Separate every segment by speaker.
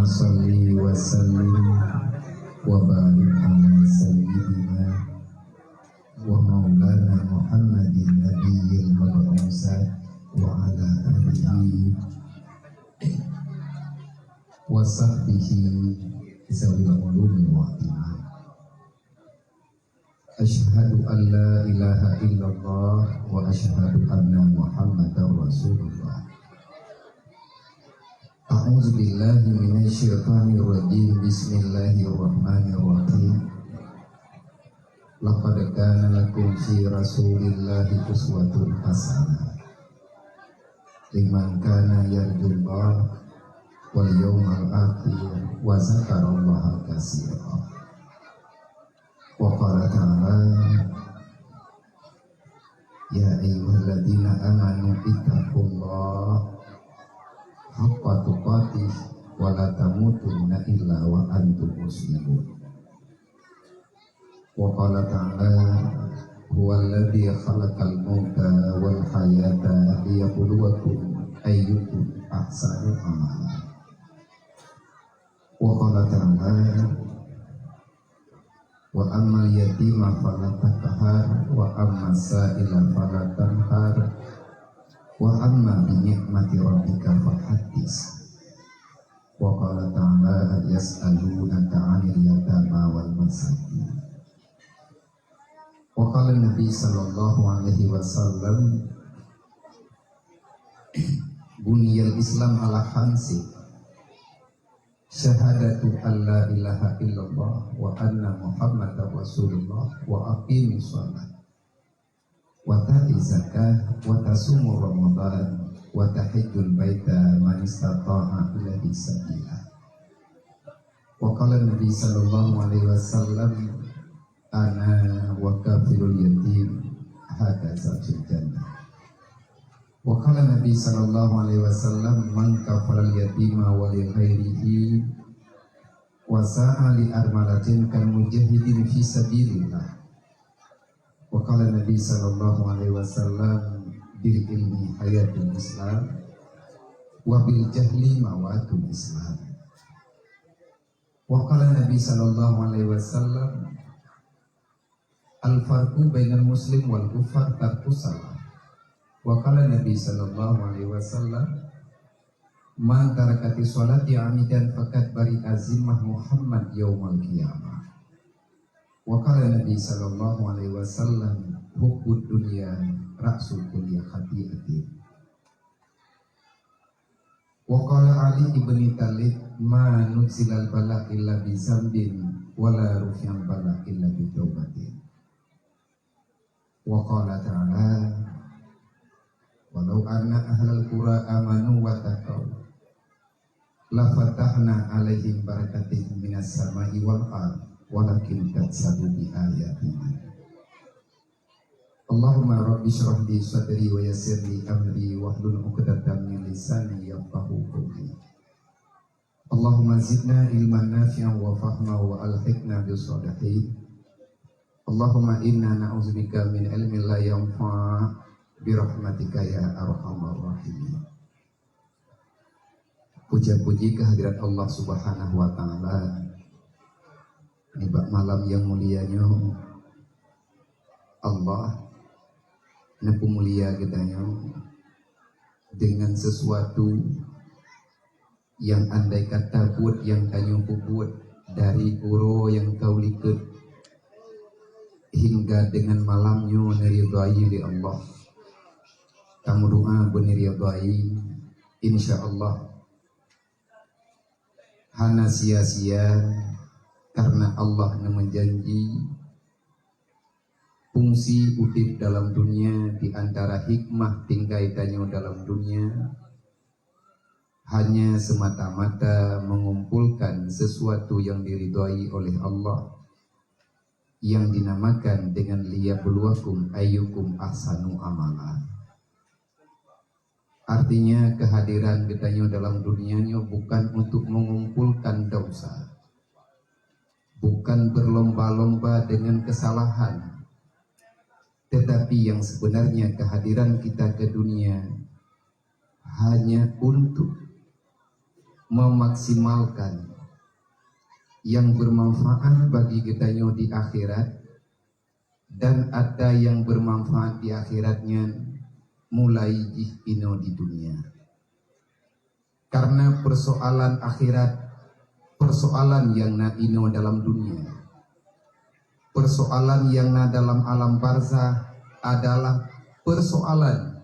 Speaker 1: Allahumma salli wa sallim wa barik ala sayyidina wa maulana Muhammadin nabiyil mab'usat wa ala alihi wa sahbihi zawil ulumi wa iman. Asyhadu an la ilaha illallah wa asyhadu anna Muhammadar Rasulullah. A'udzu billahi minasy syaithanir rajim. Bismillahirrahmanirrahim. Laqad kana lakum fi Rasulillahi uswatun hasanah liman kana yarjullaha wal yawmal akhir wa dzakarallaha katsiran. Wa qala ta'ala ya ayyuhalladzina amanu ittaqullaha haqqa tuqatih wa la tamutunna illa wa antum muslimun. Wa qala ta'ala huwallazi khalaqal mauta wal hayata liyabluwakum ayyukum ahsanu amala. Wa qala ta'ala wa ammal yatima fala taqhar wa ammas sa'ila fala tanhar wa amma bi ni'mati rabbika fahaddits. Wa qala ta'ala yas'alunaka 'anil yatama wal masakin. Wa qala Nabi sallallahu alaihi wasallam buniyal Islam ala khamsi syahadatu an la ilaha illallah wa anna Muhammadar Rasulullah wa aqimis shalah wa ta'ti zakah wa tasumu ramadan wa tahijjul baita man istata'a ilaihi sabila. Wa qala Nabi sallallahu alaihi wasallam ana wa kafilul yatim hakaza fil jannah. Wa qala Nabi sallallahu alaihi wasallam man kafalal yatima wa li ghairihi wa sa'a li armalatin kal mujahidin fi sabilillah. Wa qala Nabi sallallahu alaihi wasallam bil ilmi hayatul Islam wa bil jahli mawatul Islam. Wa qala Nabi sallallahu alaihi wasallam al farqu bainal muslim wal kufar tarkus salah. Wa qala Nabi sallallahu alaihi wasallam man tarakati sholati amidan faqad bari azimah Muhammad yaumal qiyamah. Wa qala Nabi sallallahu alaihi wasallam hubbud dunya ra'sul kulli khati'atin. Wa qala Ali ibn Talib ma nuzilal bala illa bi zambin wa la rufi'al bala illa bi taubatin. Wa qala ta'ala walau anna ahlal qura amanu wa taqaw la fatahna alaihim barakatin minas sama'i wal ardh walakin kadzabu bi ayatina. Allahumma rabbi shrah li sadri wa yassir li amri wahlul 'uqdatam min lisani yafqahu qawli. Allahumma zidna ilman nafi'an wa fahma wa alhiqna bis shalihin. Allahumma inna na'udzubika min ilmin la yanfa' bi rahmatika ya arhamar rahimin. Puja-puji kehadirat Allah Subhanahu wa taala. Di malam yang mulianya Allah nepu mulia kitanya dengan sesuatu yang andai kata buat yang kanyu buat dari uro yang kau likut hingga dengan malamnya neridai di Allah kamu doa beneridai insyaallah hana sia-sia karena Allah menjanji fungsi udip dalam dunia di antara hikmah tingkai tanyo dalam dunia hanya semata-mata mengumpulkan sesuatu yang diridhai oleh Allah yang dinamakan dengan liyabluwakum ayyukum ahsanu amala. Artinya kehadiran kita dalam dunianya bukan untuk mengumpulkan dosa, bukan berlomba-lomba dengan kesalahan, tetapi yang sebenarnya kehadiran kita ke dunia hanya untuk memaksimalkan yang bermanfaat bagi kita di akhirat, dan ada yang bermanfaat di akhiratnya mulai ino di dunia. Karena persoalan akhirat, persoalan yang na ino dalam dunia, persoalan yang na dalam alam barzah adalah persoalan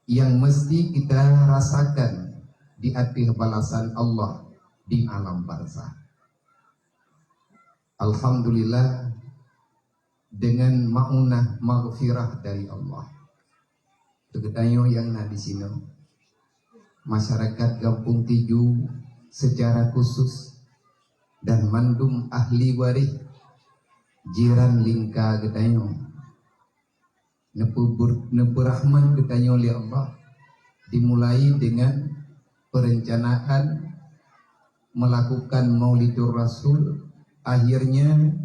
Speaker 1: yang mesti kita rasakan di hati balasan Allah di alam barzah. Alhamdulillah, dengan ma'unah maghfirah dari Allah. Tegetayo yang na di sini, masyarakat Kampung Tiju secara khusus dan mandum ahli waris jiran lingka getayo neberahman getayo oleh Allah, dimulai dengan perencanaan melakukan Maulidur Rasul. Akhirnya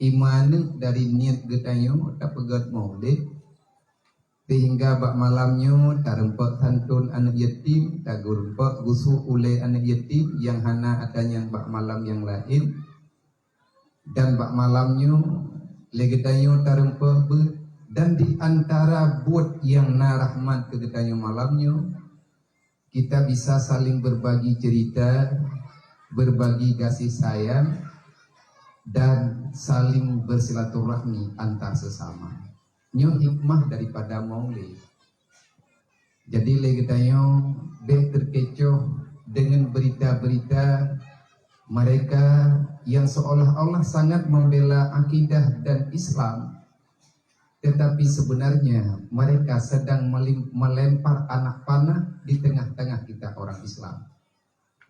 Speaker 1: iman dari niat getayo tak pegat maulid, sehingga bak malamnya tarempak santun anak yatim, tak gurempak gusu oleh anak yatim yang hana adanya bak malam yang lain, dan bak malamnya legetayo tarempak dan di antara buat yang na rahmat ke getayo malamnya, kita bisa saling berbagi cerita, berbagi kasih sayang, dan saling bersilaturahmi antar sesama. Nyo hikmah daripada maulid. Jadi legetayo terkecoh dengan berita-berita mereka yang seolah-olah sangat membela akidah dan Islam, tetapi sebenarnya mereka sedang melempar anak panah di tengah-tengah kita orang Islam.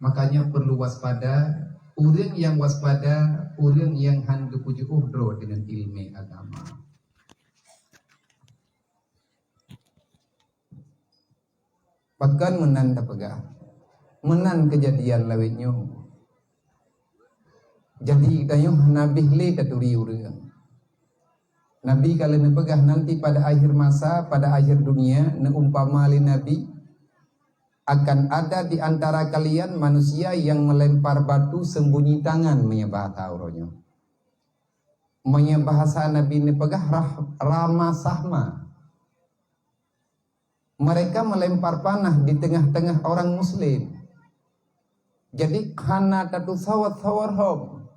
Speaker 1: Makanya perlu waspada. Orang yang waspada, orang yang hendak pujuk uhdro dengan ilmu agama. Bahkan menan tak pegah, menan kejadian lawitnya. Jadi kayo Nabi le katuri orang. Nabi kalau nepegah nanti pada akhir masa, pada akhir dunia, neumpama li Nabi, akan ada di antara kalian manusia yang melempar batu sembunyi tangan menyembah tauronya. Bahasa Nabi ini pegah rama sahma. Mereka melempar panah di tengah-tengah orang muslim. Jadi kana tatu sawat hom.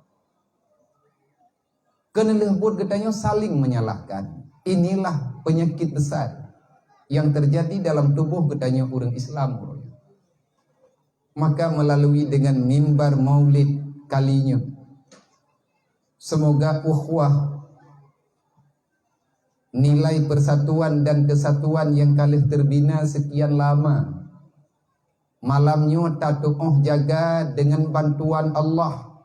Speaker 1: Kena lembut katanya saling menyalahkan. Inilah penyakit besar yang terjadi dalam tubuh katanya orang Islam. Maka melalui dengan mimbar maulid kalinya, semoga ukhuwah, nilai persatuan dan kesatuan yang kalih terbina sekian lama, malamnya tatu'uh jaga dengan bantuan Allah,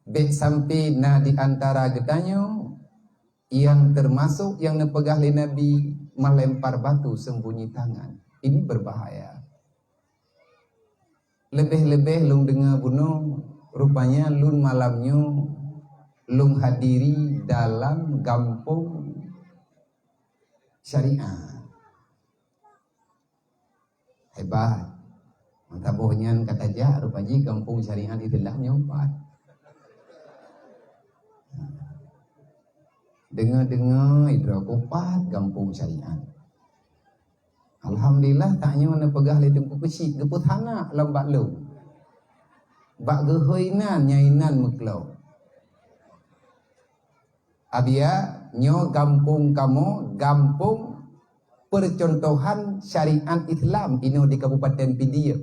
Speaker 1: baik sampai na di antara getanyo yang termasuk yang nepegah li Nabi melempar batu sembunyi tangan. Ini berbahaya. Lebih-lebih lung dengar bunuh, rupanya lun malamnya lung hadiri dalam kampung syariah. Hebat. Mata bohnya kata jah, rupanya kampung syariah di telahnya empat. Dengar-dengar hidrakopat kampung syariah. Alhamdulillah taknya mana pegah le tengku kecil geput hana lambat lu. Bak gehoinan nyainan meklau. Abia nyo kampung kamu kampung percontohan syariat Islam ini di Kabupaten Pidia.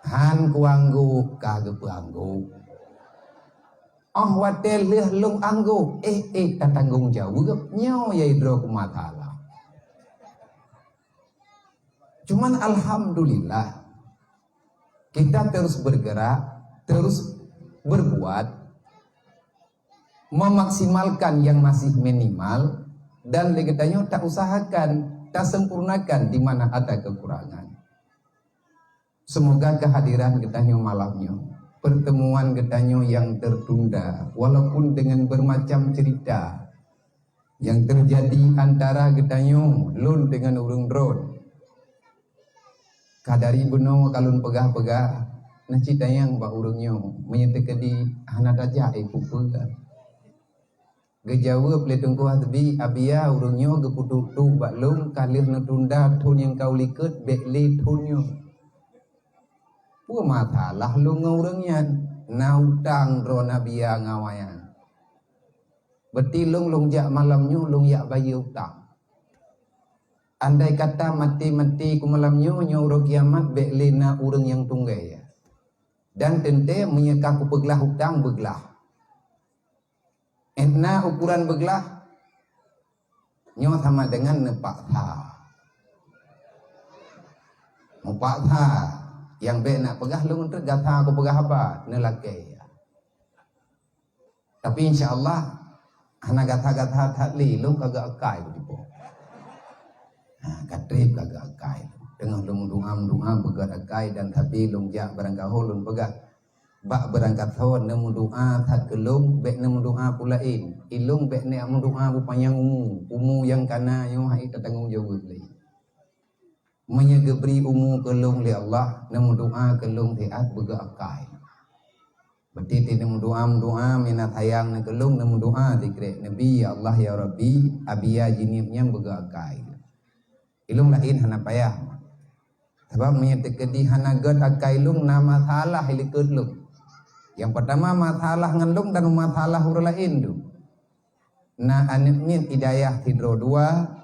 Speaker 1: Han kuanggu kagak puanggu. Oh watel leh lung anggu tak tanggung jawab nyo ya hidro kumatala. Cuman alhamdulillah kita terus bergerak, terus berbuat, memaksimalkan yang masih minimal, dan legetanya tak usahakan, tak sempurnakan di mana ada kekurangan. Semoga kehadiran getahnya malamnya, pertemuan getahnya yang tertunda, walaupun dengan bermacam cerita yang terjadi antara getahnya lun dengan urung drone. kadari beno kalun pegah-pegah na cita yang ba urangnya menyetekedi hanada jae pupega gejawa ple tungku hatbi abia urangnya geputu tu baklung kalih na tunda thun yang kau liket bekli thunnya pu matalah lu ngurangnya na utang ro nabia ngawaya beti lung jak malamnya lung yak bayi utang. Andai kata mati-mati ku malamnya nyuruh kiamat beklina urang yang tunggai ya. Dan tente menyeka ku beglah hutang beglah. Entna ukuran beglah nyo sama dengan nepak tha. Nepak tha yang be nak pegah lung untuk gatha ku pegah apa nelake ya. Tapi insyaallah hana gatha-gatha tadli lung kagak akai gitu. Katrip kagak akai dengan lung doa begat akai dan tapi lung jak berangkat holun pegat bak berangkat hon nemu doa tak kelung bek nemu doa pulain ilung bek ne amun doa bupanyang umu yang kana yo hai tanggung jawab lai menyegebri umu kelung li Allah nemu doa kelung tiat begat akai berarti nemu doa minat hayang ne kelung nemu doa dikre nabi ya Allah ya Rabbi abiya jinibnya begat akai ilung lain hana payah sebab menyetekedi hana gad akai lung nama salah ilikut lung yang pertama masalah ngelung dan masalah huruf lain tu na anitmin hidayah hidro dua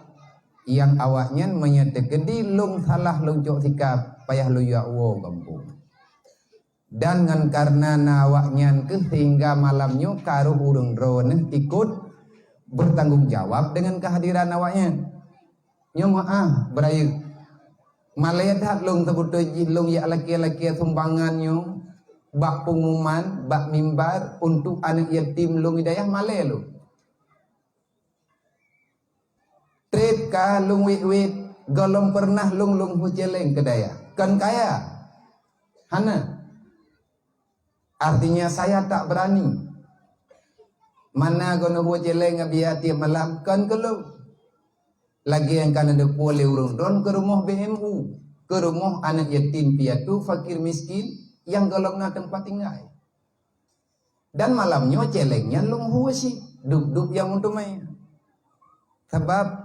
Speaker 1: yang awaknya menyetekedi lung salah lung jok sikap payah lu ya wo kampung dan ngan karena na awaknya ke sehingga malamnya karuh urung drone ikut bertanggung jawab dengan kehadiran awaknya nyomaah berayu maledat lung tebutuji lung ya laki-laki sumbangannya bak pengumuman bak mimbar untuk anak yatim lung hidayah male lu trip ka lung wit golong pernah lung hujeleng kedaya kan kaya hana artinya saya tak berani mana gono hujeleng biar tiap malam kan kelung lagi yang kan ada boleh urung don ke rumah BMU ke rumah anak yatim piatu fakir miskin yang golongna tempat tinggal dan malamnya celengnya lung huasi duk yang untuk main sebab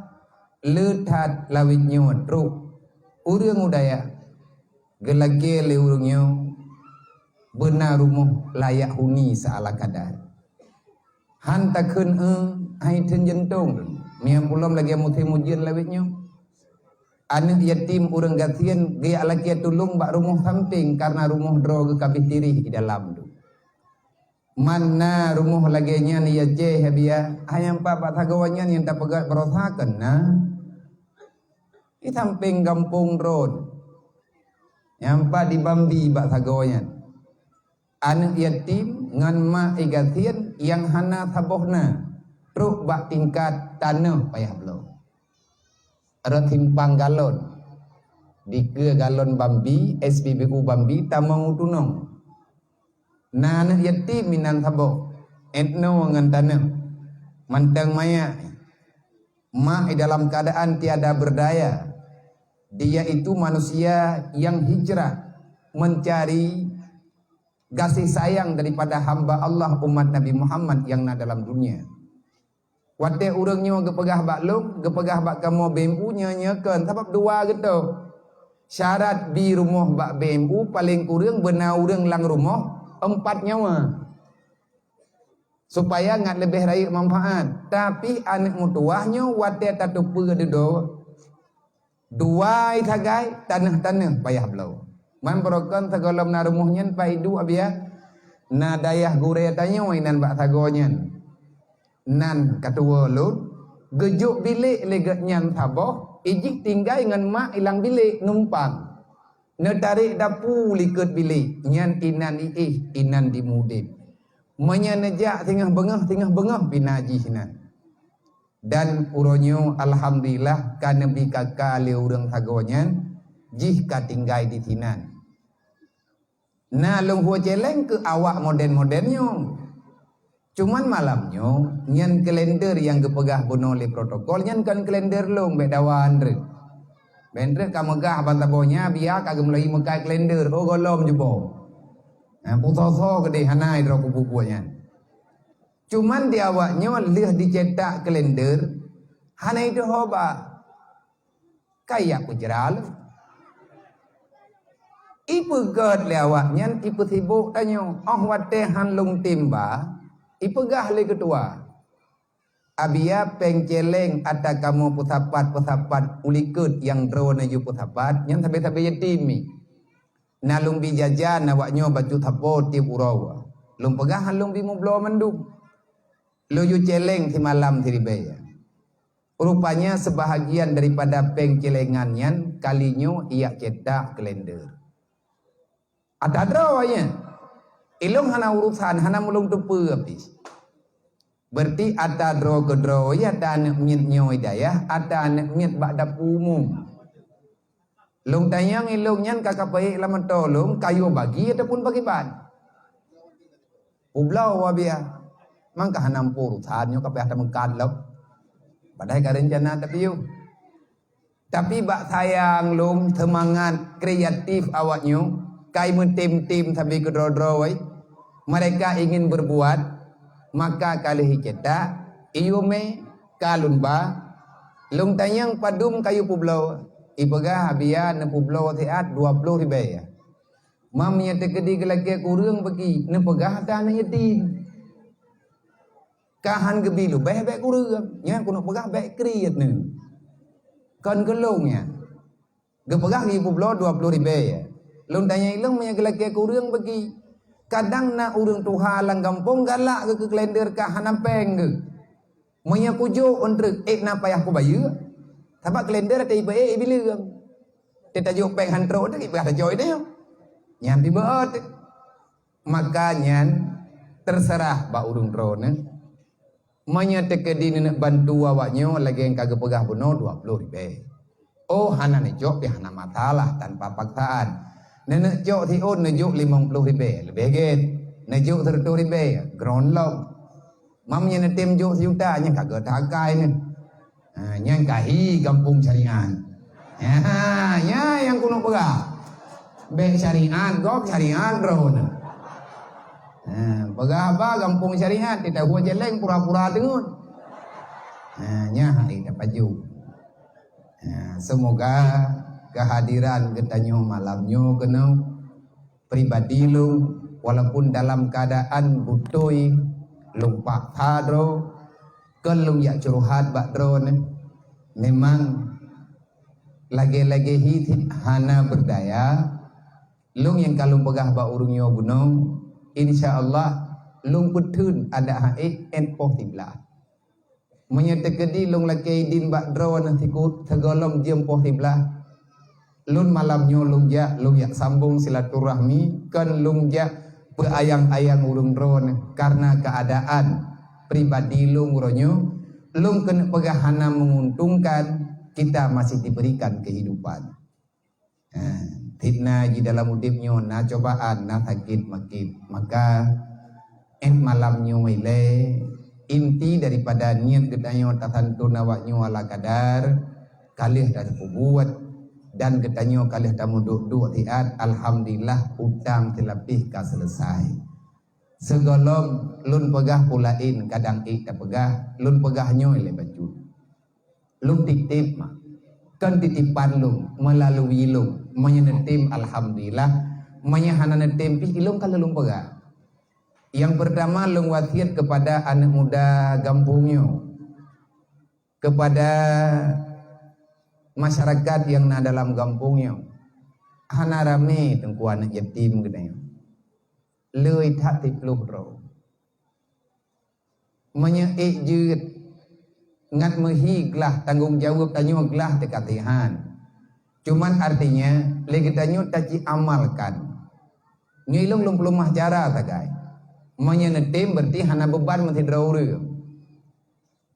Speaker 1: letat lawitnya truk urang udaya gelage le urangnya benar rumah layak huni seala kadar hantakeun ai ten jentung miam ulam lagi mutin-mujian lawitnya anak yatim urang gatian gaya laki tulung bak rumah samping karena rumah dro ke kabih tirih di dalam tu mana rumah lagi nya ni je habia hayang pa tagawannya yang tak pegat berosakan nah di samping kampung road yang pa di Bambi bak tagawannya anak yatim ngan mak igatian yang hana tabohna truk bak tingkat tanah payah belum ada timpang galon di ke galon Bambi SPBU Bambi tamang utunong na anak yatim minan taboh etno ngan tanah mantang maya mak dalam keadaan tiada berdaya dia itu manusia yang hijrah mencari kasih sayang daripada hamba Allah umat Nabi Muhammad yang na dalam dunia wate urangnya gepegah bak lung gepegah bak kamu BMU nyanyakan sebab dua gitu syarat di rumah bak BMU paling kurang benar urang lang rumah 4 nyawa supaya ngat lebih raya manfaat tapi anak mutuahnya wate tatupu gedo dua itagai tanah-tanah payah belau man berokan tagalam na rumahnya paidu abia na dayah gure tanya wainan bak tagonyan nan katua lun gejuk bilik legat nyan taboh ijik tinggal dengan mak ilang bilik numpang netarik dapu liket bilik nyan inan inan dimudin menyanejak tengah bengah binaji hinan dan uronyo alhamdulillah kana bi kakak le urang tagonyan jih ka tinggal di tinan na lung ho celeng ke awak moden-modennya cuman malamnya nyan kalender yang kepegah bono le protokol nyan kan kalender long bedawan re
Speaker 2: Bendre ka megah bantabonya biar kagak mulai mekai kalender oh golom jebo. Putoso gede hanai dro kububunya. Cuman di awaknya lih dicetak kalender hanai itu hoba kayak kujeral. Ipu gad lewatnya ipu sibuk tanyo wate han lung timba ipu gah le ketua. Abia pengceleng ada kamu pusapat ulikut yang drone ju pusapat yang tabe yatimi. Nalung bijajan awaknya baju tapo tiap urawa. Lung pegah lung bimu blo mendung. Lu ju celeng si malam tiribaya. Rupanya sebahagian daripada pengcelengannya kalinya ia cetak kalender. Ada drawanya. Ilung hana urusan hana mulung tepu habis. Berarti ada draw ke draw ya ada anak miet nyoy daya, ada anak miet bak umum. Lung tayang ilung nyan kakak baik lama tolong kayu bagi ataupun bagi ban. Ublau wabia. Mangka hanam urusan nyo kape ada mengkad lop. Padahal ka rencana tapi yuk. Tapi bak sayang lung semangat kreatif awaknya. Kai tim tapi kedro-dro mereka ingin berbuat maka kali cetak iume kalun ba lung tayang padum kayu publau ibaga habia ne publau teat 20 ribu mamnya tekedi gelake kurang bagi ne pegah dan yatim kahan gebilu baik kurang nya kuno pegah baik kriat ne kan gelongnya gepegah di publau 20 ribu Lung tanya ilung menyagelake kurang bagi kadang na urang tuha lang gampong galak ke kalender ka hanapeng ke menya kujo untuk na payah ku bayu tabak kalender te ibe bilang te tajuk peng hantro te ibe ada joy deh nyampi beot makanya terserah ba urang drone menya te kedini nak bantu awaknya lagi yang kagak pegah buno 20 ribu oh hana ne jok ya hana masalah tanpa paksaan nenek jok ti on nejuk 50 ribu lebih get nejuk 30 ribu ground long mamnya netem jok juta nya kagak takai ne nya kahi kampung syarian ya yang kuno pegah be syarian gok syarian drone pegah apa kampung syarian tidak gua jeleng pura-pura dengun nya hari dapat ju semoga kehadiran ketanyo malamnyo kena pribadi lu walaupun dalam keadaan butoi lumpak hadro kelung ya curhat bak drone memang lagi-lagi hitit hana berdaya lung yang kalung pegah bak urungyo gunung insyaallah lung putun ada haik and possible menyetekedi lung lagi din bak drone tikut tegolong jem possible lun malamnya lung ya sambung silaturahmi kan lung ya beayang-ayang urung drone karena keadaan pribadi lung uronyo lung kena pegahana menguntungkan kita masih diberikan kehidupan fitnah di dalam udipnya na cobaan na sakit makit maka malamnya wile inti daripada niat gedanyo tasantun awaknyo ala kadar kalih dari kubuat dan ketanyo kalih tamu duk tiat alhamdulillah utang terlebih ka selesai segolong lun pegah pulain kadang tak pegah lun pegahnya ile baju lun titip mah kan titipan lung melalui lung menyenetim alhamdulillah menyahana netim pi ilung kalau lung pegah yang pertama lung wasiat kepada anak muda kampungnya kepada masyarakat yang na dalam kampungnya hana rame tengku anak yatim gedanya leuy tak tipluh ro menyeik jeut ngat mehiglah tanggung jawab tanyo glah tekatihan cuman artinya lagi tanyo taci amalkan ngilung lum pelumah cara tagai menyenetim berarti hana beban mesti draure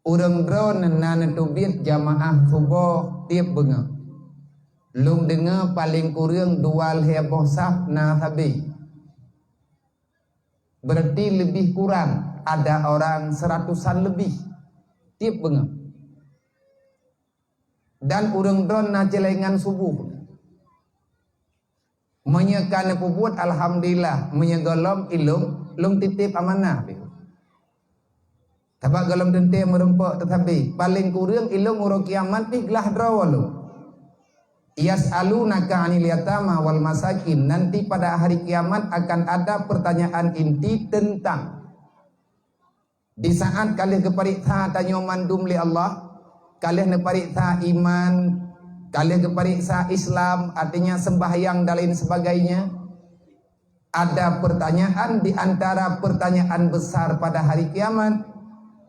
Speaker 2: urang drone nana tubit jamaah subuh tiap benga lung dengar paling kurang 2 heboh sah na tabi berarti lebih kurang ada orang 100-an lebih tiap benga dan urang dron na celengan subuh. Menyekan puput alhamdulillah menyegolom ilung long titip amanah. Tabak golom dente merempak tetapi paling kurang ilung urang kiamat pi gelah drawalu. Yas'alunaka 'anil yatama wal masakin, nanti pada hari kiamat akan ada pertanyaan inti tentang di saat kalian kepariksa tanya mandum li Allah, kalian kepariksa iman, kalian kepariksa Islam, artinya sembahyang dan lain sebagainya. Ada pertanyaan di antara pertanyaan besar pada hari kiamat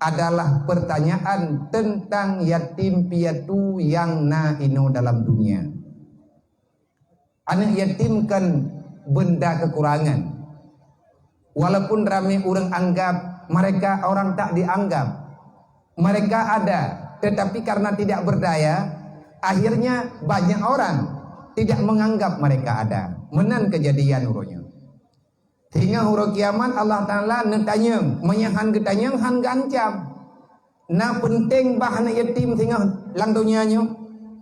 Speaker 2: adalah pertanyaan tentang yatim piatu yang ino dalam dunia. Anak yatim kan benda kekurangan. Walaupun ramai orang anggap mereka orang tak dianggap. Mereka ada, tetapi karena tidak berdaya, akhirnya banyak orang tidak menganggap mereka ada. Menan kejadian urunya. Sehingga huruf kiamat Allah Ta'ala netanyang, menyahan ketanyang han gancam. Nah penting bahan yatim sehingga lang dunianya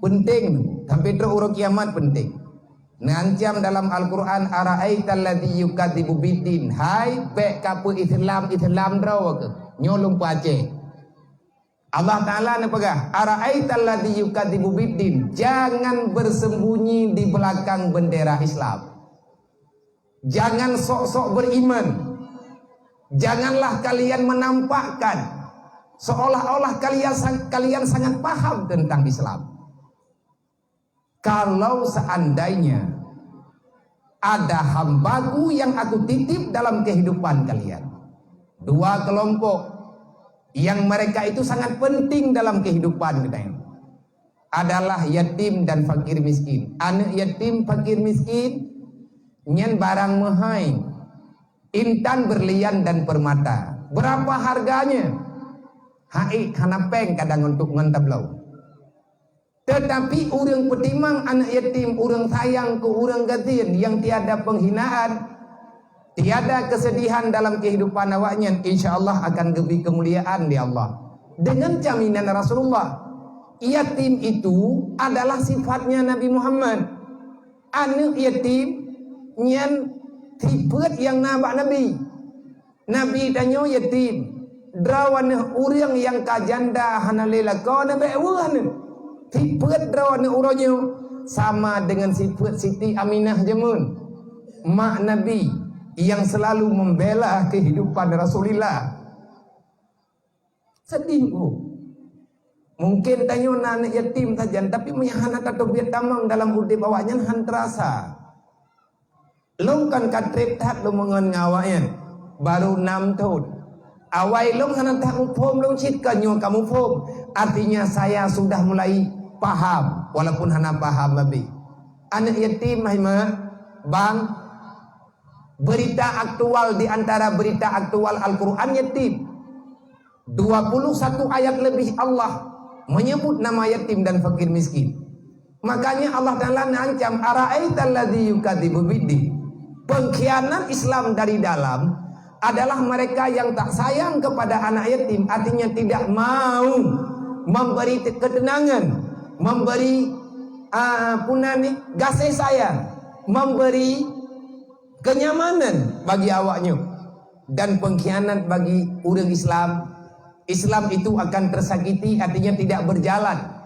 Speaker 2: penting. Sampai terus huruf kiamat penting. Ngancam dalam Al-Quran, ara'aital ladzi yukadzibu biddin. Hai pek kapu Islam draw ke nyolong pace. Allah Ta'ala nepegah, ara'aital ladzi yukadzibu biddin. Jangan bersembunyi di belakang bendera Islam. Jangan sok-sok beriman. Janganlah kalian menampakkan seolah-olah kalian sangat paham tentang Islam. Kalau seandainya ada hambaku yang aku titip dalam kehidupan kalian, dua kelompok yang mereka itu sangat penting dalam kehidupan kita adalah yatim dan fakir miskin. Anak yatim fakir miskin nyen barang mahai, intan berlian dan permata. Berapa harganya? Hai hanapeng kadang untuk ngantablau. Tetapi urang petimang anak yatim, urang sayang ke urang gatin yang tiada penghinaan, tiada kesedihan dalam kehidupan awaknya, insyaallah akan lebih kemuliaan di Allah. Dengan jaminan Rasulullah, yatim itu adalah sifatnya Nabi Muhammad. Anak yatim nyen tipet yang nabak Nabi. Nabi tanyo yatim. Drawana urang yang kajanda hanalela kau nabe wan. Tipet drawana uronyo sama dengan sifat Siti Aminah Jamun, mak Nabi yang selalu membela kehidupan Rasulullah. Sedih mungkin tanyo anak yatim saja, tapi menyahana tato biat tamang dalam udip awaknya han terasa. Long kan katret tak lo mengen ngawaknya baru 6 tahun. Awai long hanan tak mufom long cit kanyo kamu fom. Artinya saya sudah mulai paham walaupun hana paham babi. Anak yatim mahima bang, berita aktual di antara berita aktual Al-Qur'an yatim. 21 ayat lebih Allah menyebut nama yatim dan fakir miskin. Makanya Allah Ta'ala ngancam ara'aital ladzi yukadzibu biddin. Pengkhianat Islam dari dalam adalah mereka yang tak sayang kepada anak yatim, artinya tidak mau memberi ketenangan, memberi kasih sayang, memberi kenyamanan bagi awaknya. Dan pengkhianat bagi orang Islam, Islam itu akan tersakiti, artinya tidak berjalan.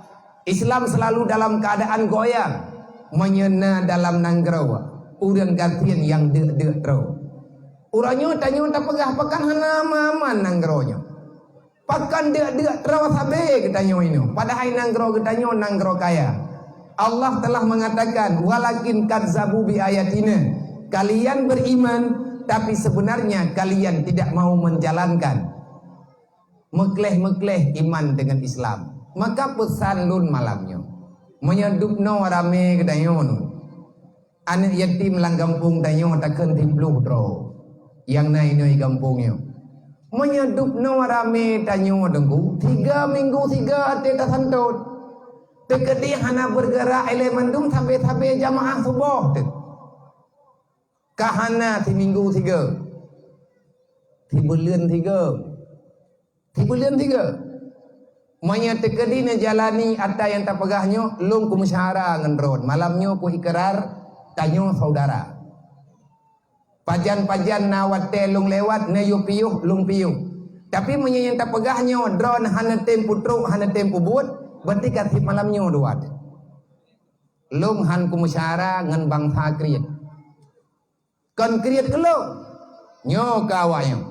Speaker 2: Islam selalu dalam keadaan goyang, menyena dalam nanggerawa. Urang gantian yang dek tro. Uranyo tanyo tak pegah pakan hana maman nanggronya. Pakan dek tro sabe ketanyo ini. Padahal nanggro ketanyo nanggro kaya. Allah telah mengatakan walakin kadzabu bi ayatina. Kalian beriman tapi sebenarnya kalian tidak mau menjalankan. Mekleh-mekleh iman dengan Islam. Maka pesan lun malamnya menyedupno rame ketanyo nu. Anak yatim lang kampung tanyo takkan tipluh tro yang nainoi kampungnya menyedup no rame tanyo dengku 3 minggu 3 ate tak santut tekedi hana bergerak ele mandung sampai jamaah subuh kahana 3 minggu 3 bulan 3 Manya tekadina jalani ada yang tak pegahnya lung ku musyahara ngan ron. Malamnya ku ikrar tanyo saudara. Pajan-pajan nawate lung lewat na yu piyuh lung piyuh. Tapi manya yang tak pegahnya dron hana tempu truk hana tempu buat berarti katip malamnya duat. Lung han ku musyahara ngan bangsa kriat. Kon kriat kelung nyo kawanya.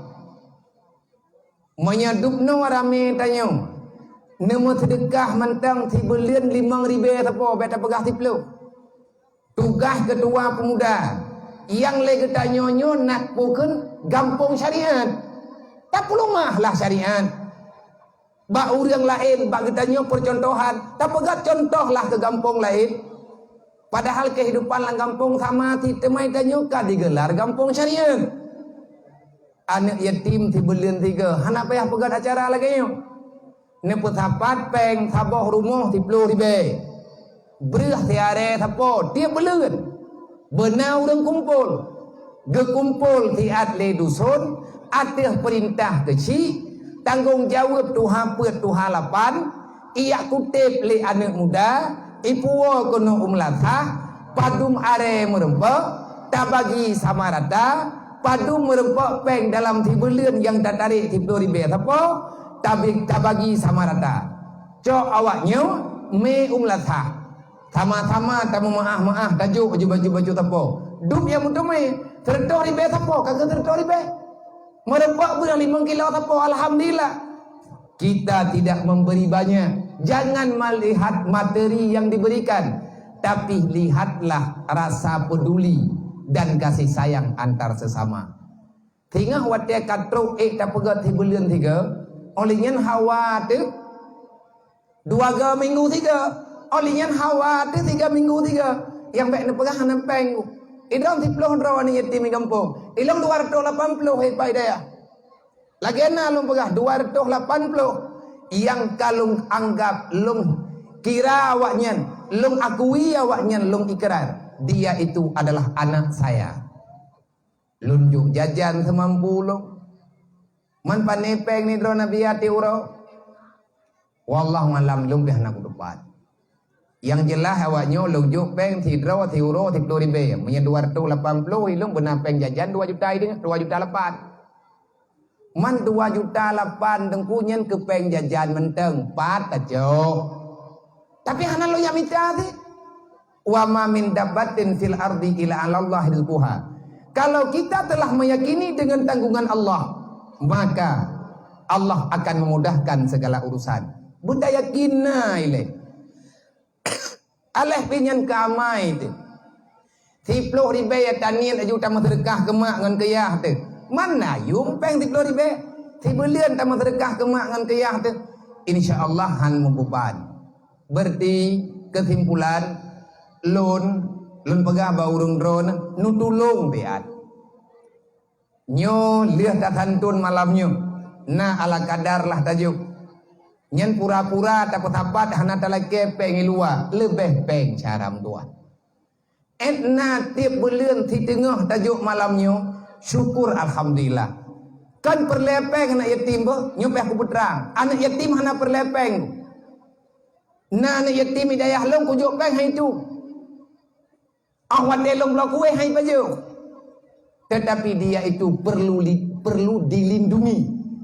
Speaker 2: Manya dupno rame tanyo. Nemu sedekah mentang 3 bulan 5,000 tapo beta pegah tiplu. Tugas ketua pemuda yang lagi tanyonyo nak pukun gampung syariat. Tak perlu mahlah syariat. Bak urang lain bak getanyo percontohan, tak pegat contohlah ke gampung lain. Padahal kehidupan lang gampung sama ti temai tanyo ka digelar gampung syariat. Anak yatim 3 bulan 3, hana payah pegat acara lagi yo. Neput hapat peng taboh rumah 10,000. Berah tiare tapo tiap bulan. Benar orang kumpul. Gekumpul tiat le dusun, atih perintah kecil, tanggung jawab Tuhan pet Tuhan lapan, ia kutip le anak muda, ipuo kono umlatah, padum are merempok, tabagi sama rata, padum merempok peng dalam 3 bulan yang tertarik 10,000 tapo. Tabagi sama rata. Cok awaknya me umlatah. Sama-sama tamu maah tajuk baju tapo. Dup yang mudah me tertori be tapo kagak tertori be. Merempak bulan 5 kilo tapo alhamdulillah. Kita tidak memberi banyak. Jangan melihat materi yang diberikan, tapi lihatlah rasa peduli dan kasih sayang antar sesama. Tinggal watia katruk tak pegat 3 bulan 3. Olehnya hawa tu 2 minggu 3. Olehnya hawa tu 3 minggu 3. Yang baik nak pegah nampeng. Idam 10 rawan yatim kampung. Ilang 280 hai pai daya. Lagi na lung pegah 280. Yang kalung anggap lung kira awaknya, lung akui awaknya, lung ikrar dia itu adalah anak saya. Lunjuk jajan semampu lung. Man panepeng ni drona biati uro. Wallahu alam lumbih nak depan. Yang jelas awaknya lunjuk peng tidro tiuro 10,000. Punya 280 ilung benar peng jajan 2 juta ini 2 juta 8. Man 2 juta 8 dengkunyen ke peng jajan menteng 4 tajo. Tapi hana lo yang minta sih. Wa ma min dabbatin fil ardi ila Allah rizquha. Kalau kita telah meyakini dengan tanggungan Allah, maka Allah akan memudahkan segala urusan. Bunda yakinna ile. Aleh pinyan kamai tu. 10,000 ya tanian aju tamah sedekah kemak ngan keyah tu. Mana yung peng 10,000? 3 bulan tamah sedekah kemak ngan keyah tu. Insyaallah han membeban. Berarti kesimpulan lun pegah baurung drone nutulung beat. Nyo lihat tatantun malamnya. Na ala kadar lah tajuk. Nyen pura-pura takut hapat hana talake peng ilua. Lebih peng caram tua. Etna tiap bulan di tengah tajuk malamnya. Syukur alhamdulillah. Kan perlepeng anak yatim boh. Nyupeh aku putra. Anak yatim hana perlepeng. Na anak yatim hidayah long kujuk peng hai tu. Awat delong blok kue hai baju. Tetapi dia itu perlu dilindungi,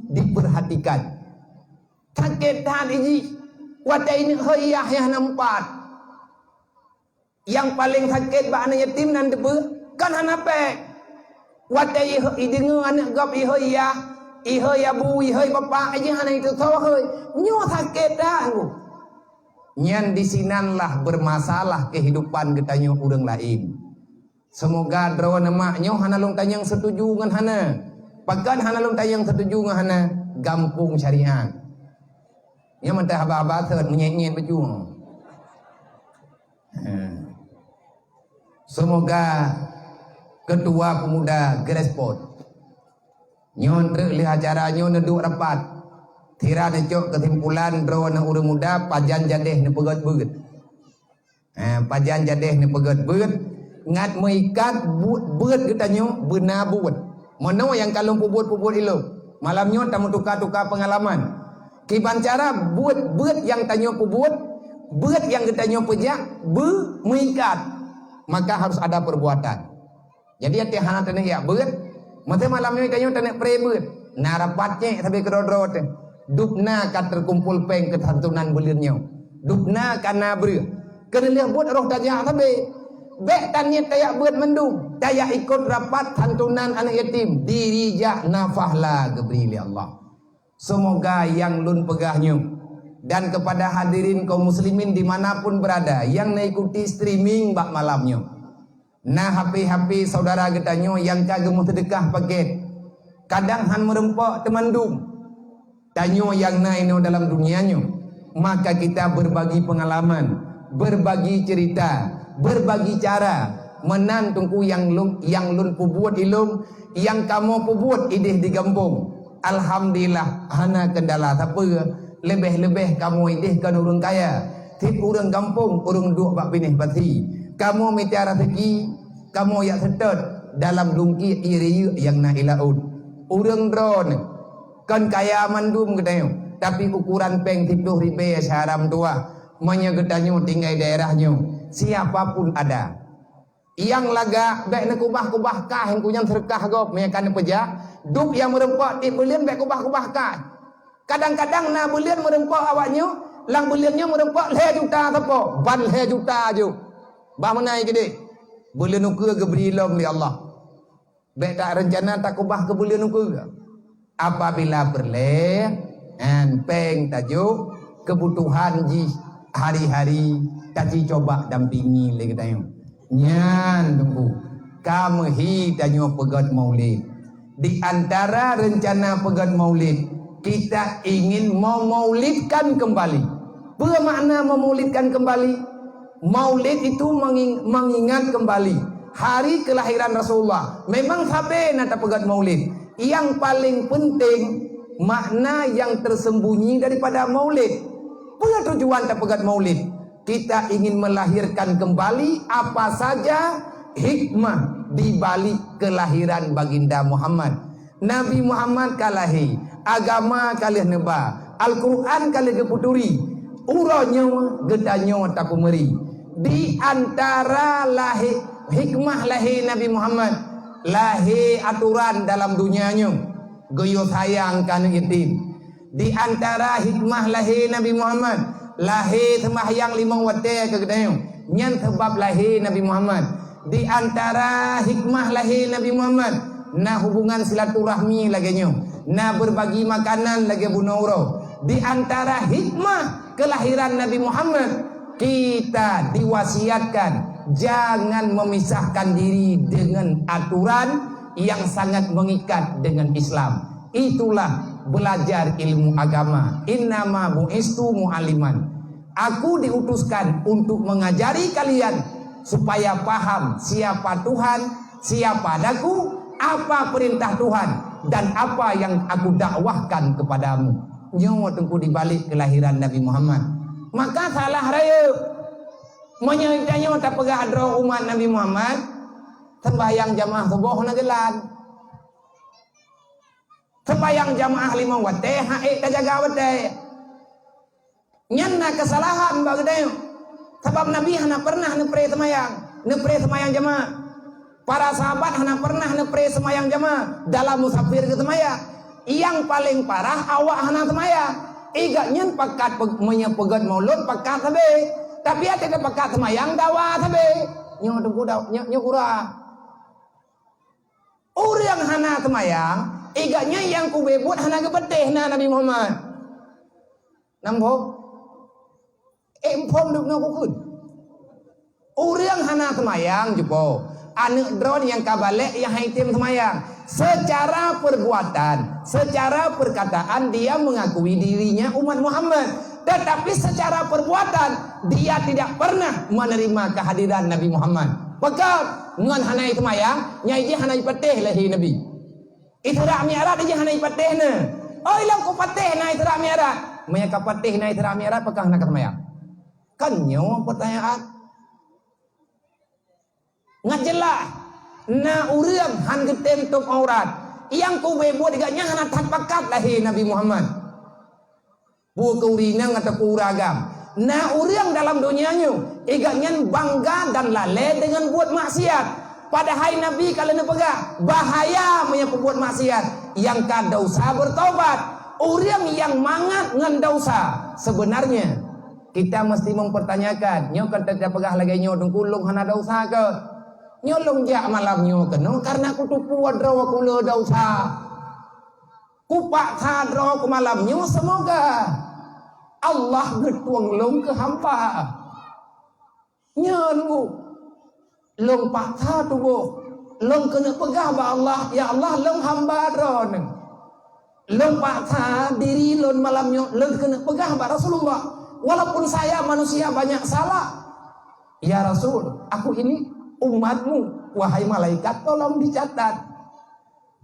Speaker 2: diperhatikan. Sakit hati ji, wadah ini hayah yang nampak. Yang paling sakit bak anak yatim nan debu kan hanapek. Wadah ini dengar anak gap ihaya bu ihaya bapa aja anak itu tahu hey, nyo sakit dah aku. Nyan disinanlah bermasalah kehidupan ketanya orang lain. Semoga drawan maknya hana long tanyang setuju dengan hana. Pakan hana long tanyang setuju dengan hana gampung syariat. Nya mentah haba-haba set menyet-nyet baju. Semoga ketua pemuda gerespot. Nyon lihat acaranya neduk rapat. Tira necok kesimpulan drawan urang muda pajan jadeh ne pegat-begat. Pajan jadeh ne pegat-begat. Ngat mengikat buat getanyo benar buat. Mana yang kalau pubut-pubut ilo. Malamnya tamu tukar-tukar pengalaman. Kiban cara buat yang tanya buat yang kita tanya pejak mengikat, maka harus ada perbuatan. Jadi hati hana tanya ya buat, mata malam ni tanya tanya pre buat, narapatnya sampai kedodrot, dupna kat terkumpul peng ketantunan belirnya, dupna kana ber, kena lihat buat roh tanya sampai, bek tanya tanya buat mendung, tanya ikut rapat tantunan anak yatim, dirija nafahla gebrili Allah. Semoga yang lun pegahnya dan kepada hadirin kaum muslimin dimanapun berada yang mengikuti streaming bak malamnya. Nah HP saudara getanyo yang kagem sedekah paket. Kadang han merempok temandum. Tanyo yang naino dalam dunianya. Maka kita berbagi pengalaman, berbagi cerita, berbagi cara menantungku yang lun pubuat ilum, yang kamu pubuat idih di kampung. Alhamdulillah hana kendala apa lebih kamu idihkan urang kaya tip urang kampung urang duk bak pinih pati kamu mitiara rezeki kamu yak setot dalam lungki iri yang na ilaud urang drone kan kaya mandum gedayo tapi ukuran peng 10.000 haram tua menyegedanyo tinggal daerahnya siapapun ada yang laga baik nak kubah kah yang kunyang serkah gop meyakan pejak duk yang merempak di belian baik kubah kah kadang-kadang na belian merempak awaknya lang beliannya merempak le juta tapo ban le juta je bah menai gede belian ukur ke berilom li Allah baik tak rencana tak kubah ke belian ukur apabila berle and peng tajuk kebutuhan ji hari-hari kaci coba dampingi le katanya nyan tunggu kamu hi tanyo pegat maulid di antara rencana pegat maulid kita ingin memaulidkan kembali. Apa makna memaulidkan kembali? Maulid itu mengingat kembali hari kelahiran Rasulullah. Memang sampai nata pegat maulid. Yang paling penting makna yang tersembunyi daripada maulid. Apa tujuan tak pegat maulid? Kita ingin melahirkan kembali apa saja hikmah di balik kelahiran baginda Muhammad. Nabi Muhammad kalahi, agama kalih neba, Al-Quran kalih keputuri, uronyo gedanyo tapumeri. Di antara lahir hikmah lahir Nabi Muhammad, lahir aturan dalam dunianya, goyo sayang kan yatim. Di antara hikmah lahir Nabi Muhammad, lahir sembahyang 5 waktu ke gedayo nyan sebab lahir Nabi Muhammad. Di antara hikmah lahir Nabi Muhammad na hubungan silaturahmi laganya na berbagi makanan lagi bunauro. Di antara hikmah kelahiran Nabi Muhammad kita diwasiatkan jangan memisahkan diri dengan aturan yang sangat mengikat dengan Islam. Itulah belajar ilmu agama. Innama bu'istu mu'aliman. Aku diutuskan untuk mengajari kalian supaya paham siapa Tuhan, siapa daku, apa perintah Tuhan dan apa yang aku dakwahkan kepadamu. Nyawa tengku dibalik kelahiran Nabi Muhammad. Maka salah raya menyangkanya tak pegah adro umat Nabi Muhammad sembahyang jamaah subuh nagelan. Sembahyang jamaah 5 waktu haik tak jaga waktu. Nyanna kesalahan bagadayo. Sebab Nabi hana pernah nepre semayang jamaah. Para sahabat hana pernah nepre semayang jamaah dalam musafir ke semayang. Yang paling parah awak hana semayang. Iga nyen pakat menyepegat maulud pakat sabe. Tapi ada pakat semayang dawa sabe. Nyo kura. Orang hana semayang, iganya yang kubebut hana gebeteh na Nabi Muhammad. Nampo empom duk no kukun. Orang hana semayang jepo. Anak drone yang kabalek yang haitim semayang. Secara perbuatan, secara perkataan dia mengakui dirinya umat Muhammad. Tetapi secara perbuatan dia tidak pernah menerima kehadiran Nabi Muhammad. Maka ngan hanai semayang, nyai dia hanai pateh lahir Nabi. Isra Mi'raj dia hanai pateh na. Oh ilang ko pateh na Isra Mi'raj. Maya ka pateh na Isra Mi'raj pakah nak semayang. Kan nyawa pertanyaan. Ngajelah na urang han getem tok aurat. Yang ku bebo diganya hana tak pakat lahir Nabi Muhammad. pu keurinang atau pu ragam. Nah orang dalam dunianya igaknya bangga dan lalai dengan buat maksiat. Padahal Nabi kalau nak pegah bahaya punya pembuat maksiat yang kada usah bertobat. Orang yang mangat dengan dosa sebenarnya kita mesti mempertanyakan nyo kan tidak pegah lagi nyo dengkulung hana dosa ke nyo longjak malam nyo ke no karena aku tu puat draw aku le dosa ku pak sadro ku malam nyo semoga Allah bertuang long ke hampa nyo nunggu long pak sa tu bo long kena pegah ba Allah ya Allah long hamba dron long pak sa diri lon malam nyo long kena pegah ba Rasulullah. Walaupun saya manusia banyak salah. Ya Rasul, aku ini umatmu. Wahai malaikat, tolong dicatat.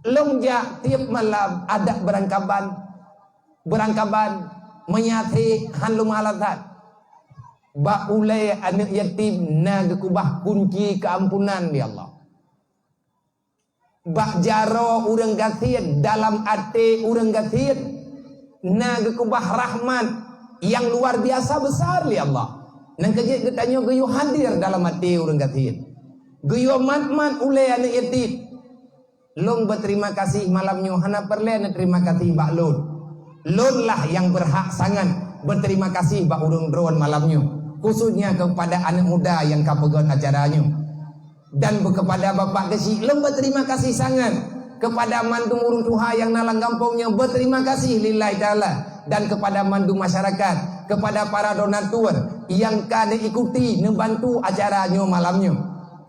Speaker 2: Longja tiap malam ada berangkaban menyati hanlum alatat. Ba ulai anak yatim na gekubah kunci keampunan ya Allah. Ba jaro urang gatir dalam ate urang gatir na gekubah rahmat yang luar biasa besar li Allah. Nang kejit getanyo geyo hadir dalam hati urang gatin. Geyo mat ulai anak yatim. Long berterima kasih malamnya hana perle na terima kasih bak lon. Lon lah yang berhak sangat berterima kasih bak urang drone malamnya. Khususnya kepada anak muda yang kapegon acaranya. Dan kepada bapak kecil long berterima kasih sangat kepada mandu urung tuha yang nalang kampungnya berterima kasih lillahi ta'ala. Dan kepada mandu masyarakat, kepada para donatur yang kada ikuti membantu acaranya malamnya.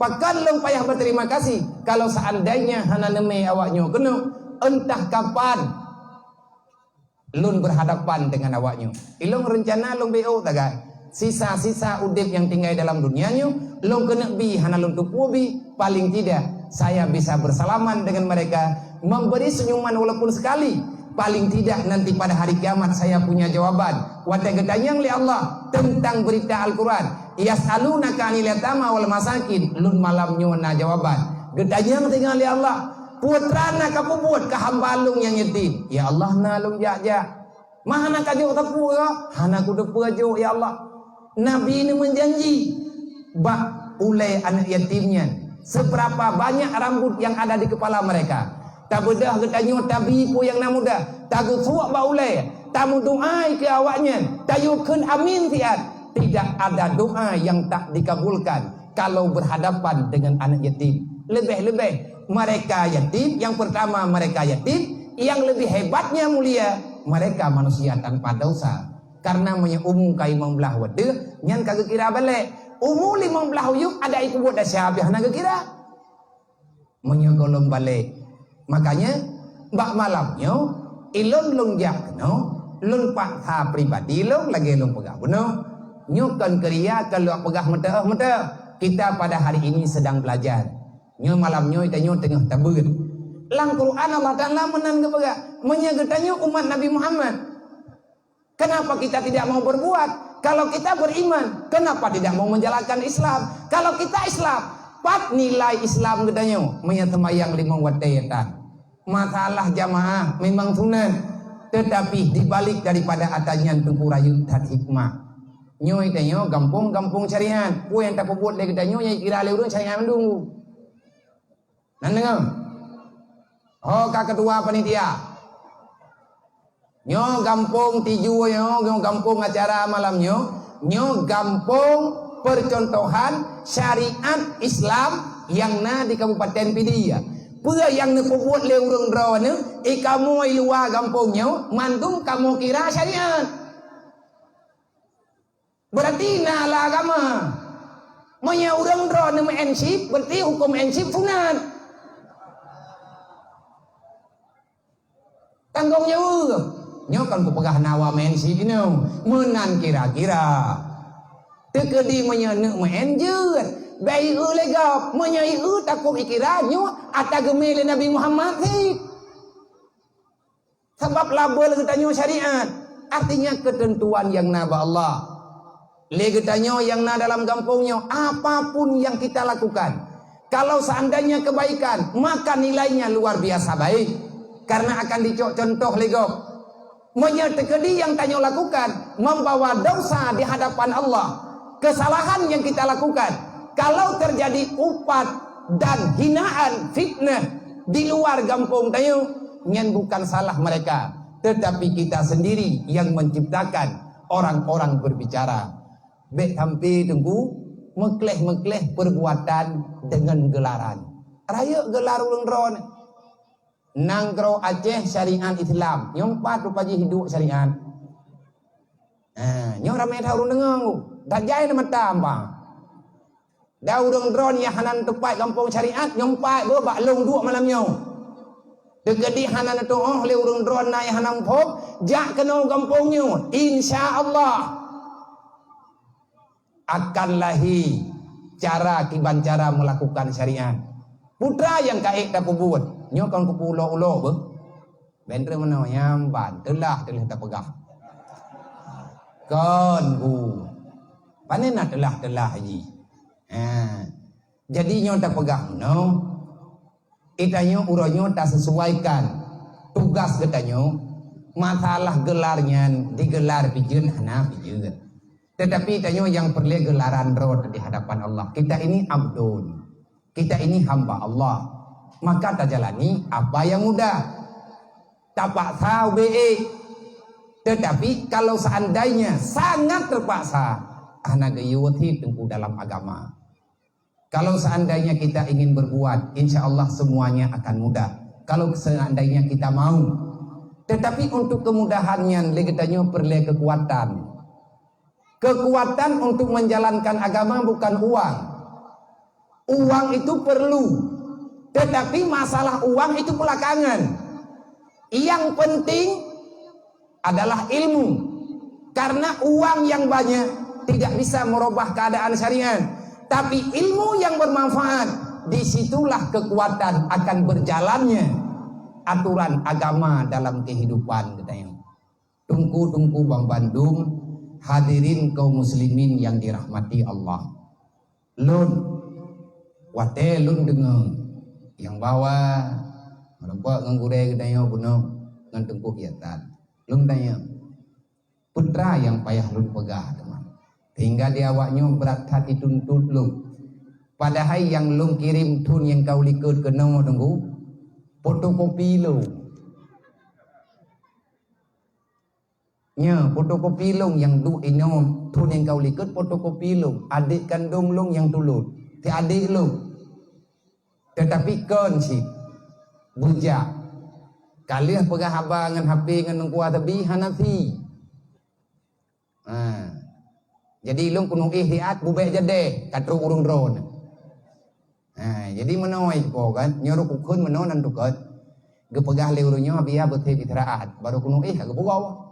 Speaker 2: Pakan long payah berterima kasih kalau seandainya hana neme awaknya kena entah kapan lun berhadapan dengan awaknya. Ilong rencana long BO tagai sisa-sisa udip yang tinggal dalam dunianya long kena bi hana lun tupu bi paling tidak saya bisa bersalaman dengan mereka memberi senyuman walaupun sekali. Paling tidak nanti pada hari kiamat saya punya jawaban. Wata gedanyang li Allah tentang berita Al-Quran. Yas'alunaka 'anil yatama wal masakin. Lun malam nyona jawaban. Gedanyang tinggal li Allah. Putrana kapubuat kehambalung yang yatim. Ya Allah nalung jak-jak. Mahana kajo tapu ya. Hana ku depu ajo ya Allah. Nabi ini menjanji bak ulai anak yatimnya. Seberapa banyak rambut yang ada di kepala mereka. Tak bedah ketanyo tabi pu yang namuda tagu suak baulai tamu doa ke awaknya tayukeun amin tiat tidak ada doa yang tak dikabulkan kalau berhadapan dengan anak yatim. Lebih-lebih mereka yatim, yang pertama mereka yatim, yang lebih hebatnya mulia mereka manusia tanpa dosa. Karena punya umum kai membelah wede nyan kagak kira balik umum 15 yuk ada iku buat dasyabih naga kira menyogolom balik. Makanya mbak malamnya ilon longjak no lon pakha pribadi long lagi long pegah no nyokan keria kalau pegah mete kita pada hari ini sedang belajar nyo malamnya kita nyo tengah tabun lang Quran Allah Taala menan ke pegah menyegetanya umat Nabi Muhammad. Kenapa kita tidak mau berbuat? Kalau kita beriman, kenapa tidak mau menjalankan Islam? Kalau kita Islam, pat nilai Islam katanya menyemayang 5 waktu. Masalah jamaah memang sunat, tetapi dibalik daripada adanya tengkurayun dan hikmah. Nyo itanyo gampung syariat. Pu yang tak buat lagi katanya yang kira lurus syariat mendung. Nandeng. Oh kak ketua panitia. Nyo gampung tiju nyo gampung acara malamnya. Nyo gampung percontohan syariat Islam yang na di Kabupaten Pidia. Pura yang nepubuat le urang drawane kamu luar kampungnya mandung kamu kira syariat. Berarti nala agama. Monya urang drawane ensip berarti hukum ensip sunat. Tanggung jawab. Nyo kan ku pegah nawa ensip ini menan kira-kira. Tekedi monya nek menjut. Bayi lega menyai takut ikiranyo ata gemele Nabi Muhammad sih. Sebab label getanyo syariat artinya ketentuan yang naba Allah. Le getanyo yang na dalam kampungnya apapun yang kita lakukan kalau seandainya kebaikan maka nilainya luar biasa baik karena akan dicok contoh lego Menyertekedi yang tanya lakukan membawa dosa di hadapan Allah. Kesalahan yang kita lakukan, kalau terjadi upat dan hinaan, fitnah di luar kampung tayo, nyen bukan salah mereka, tetapi kita sendiri yang menciptakan orang-orang berbicara. Bek tampi tunggu mekleh-mekleh perbuatan dengan gelaran. Raya gelar ulun ron. Nangkro Aceh syariat Islam. Nyompat rupaji hidup syariat. Nyo ramai tahu dengang. Dajai nama tambah. Dah urang ron ya hanan tepat kampung syariat nyompat bo bak long dua malam nyo. Tegedi hanan tu oh le urang ron na ya hanan pop jak kena kampung nyo. Insya-Allah akan lahir cara kiban cara melakukan syariat. Putra yang kaik tak buat, nyo kan ku pulo-ulo be. Bendre mana yang ban telah tak pegah. Kan ku. Panen nak telah haji. Jadi nyo tak pegah no. Itanyo uronyo tak sesuaikan tugas ketanyo. Masalah gelarnya digelar pijeun hana pijeun. Tetapi itanyo yang perlu gelaran roh di hadapan Allah. Kita ini abdun. Kita ini hamba Allah. Maka tak jalani apa yang mudah. Tak paksa BE. Tetapi kalau seandainya sangat terpaksa, anak gayuwati tengku dalam agama. Kalau seandainya kita ingin berbuat, insya Allah semuanya akan mudah. Kalau seandainya kita mau. Tetapi untuk kemudahannya, legetanya perlu kekuatan. Kekuatan untuk menjalankan agama bukan uang. Uang itu perlu, tetapi masalah uang itu belakangan. Yang penting adalah ilmu, karena uang yang banyak tidak bisa merubah keadaan syariat, tapi ilmu yang bermanfaat, disitulah kekuatan akan berjalannya aturan agama dalam kehidupan kita. Tungku Bang Bandung, hadirin kaum muslimin yang dirahmati Allah. Lun wate lun dengang yang bawa nampak ngangure kedayo puno ngan tengku kiatan. Lun tanya putra yang payah lun pegah teman. Hingga di awaknya berat hati tuntut lun. Padahal yang lun kirim tun yang kau likut ke nama tengku fotokopi lu. Nya fotokopi lung yang du inom tun yang kau likut fotokopi lung. Adik kandung lung yang tulut. Ti adik lung. Tetapi kon si bujak kalian pegah abang ngan HP ngan kuat tabi hanafi. Jadi lung kuno ihtiat bubek jade katru urung drone. Jadi menoi ko kan nyorok ukun menonan tukot. Ge pegah leurunyo biya bethe itiraat baru kuno ge bugaw.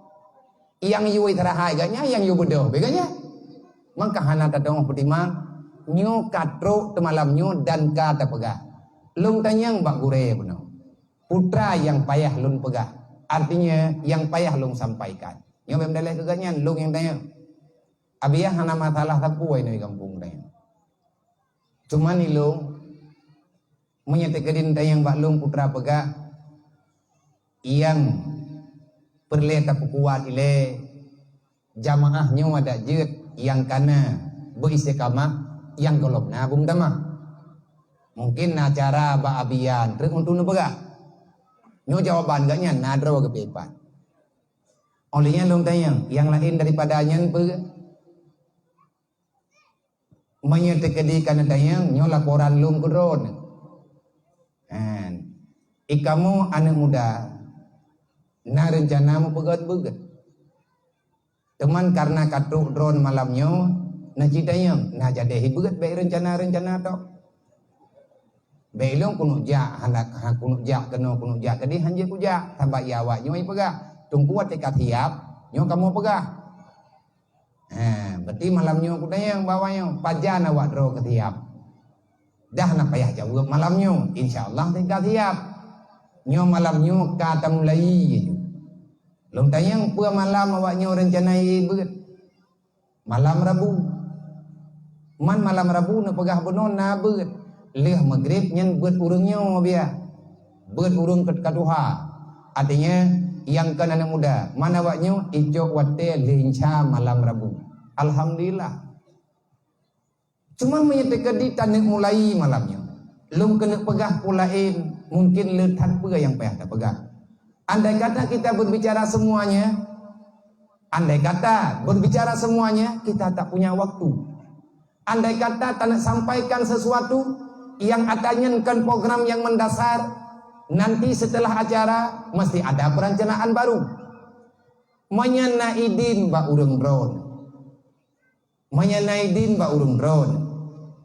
Speaker 2: Yang yu itirahat ganya yang yu bedo beganya. Mangka hana tadong putimang nyo katru temalam nyo dan kata pegah. Lung tanyang bak gure beno. Putra yang payah lun pegah. Artinya yang payah lung sampaikan. Yang memdalai keganyan lung yang tanya. Abiyah hana masalah tapuai di kampung tanya. Cuman ni lung menyatakan tanyang bak lung putra pegah yang perle tapu kuat ile jamaahnya ada jet yang kana beristiqamah yang golobna bung damah. Mungkin acara ba abian truk untuk nebega. Nyo jawaban gaknya nadro ke pepan. Olehnya long tayang yang lain daripadanya pe menyertekedi kana tayang nyo laporan lung ke drone. Ikamu anak muda na rencana mau begat-begat. Teman karena katruk drone malamnya na citanya na jadi begat baik rencana-rencana tok. Belong kuno jak hendak kuno jak kena kuno jak tadi hanje ku jak tambah yawa nyoi pegah tunggu tekat hiap nyo kamu pegah. Berarti malamnya ku yang bawanya pajan awak dro ke hiap. Dah nak payah jawab malamnya insyaallah tekat hiap. Nyo malamnya kata mulai. Long tayang pua malam awaknya rencanai beget. Malam Rabu. Man malam Rabu na pegah benon na beget. Leh maghrib nyen buat urungnya biar buat urung keduha. Artinya yang kan anak muda, mana waknya ijo wate linca malam Rabu. Alhamdulillah. Cuma menyatakan di tanah mulai malamnya. Lum kena pegah pulain, mungkin letak pega yang payah tak pegah. Andai kata kita berbicara semuanya, kita tak punya waktu. Andai kata tak nak sampaikan sesuatu yang atanyakan program yang mendasar, nanti setelah acara mesti ada perencanaan baru. Menyanaidin ba urang drone.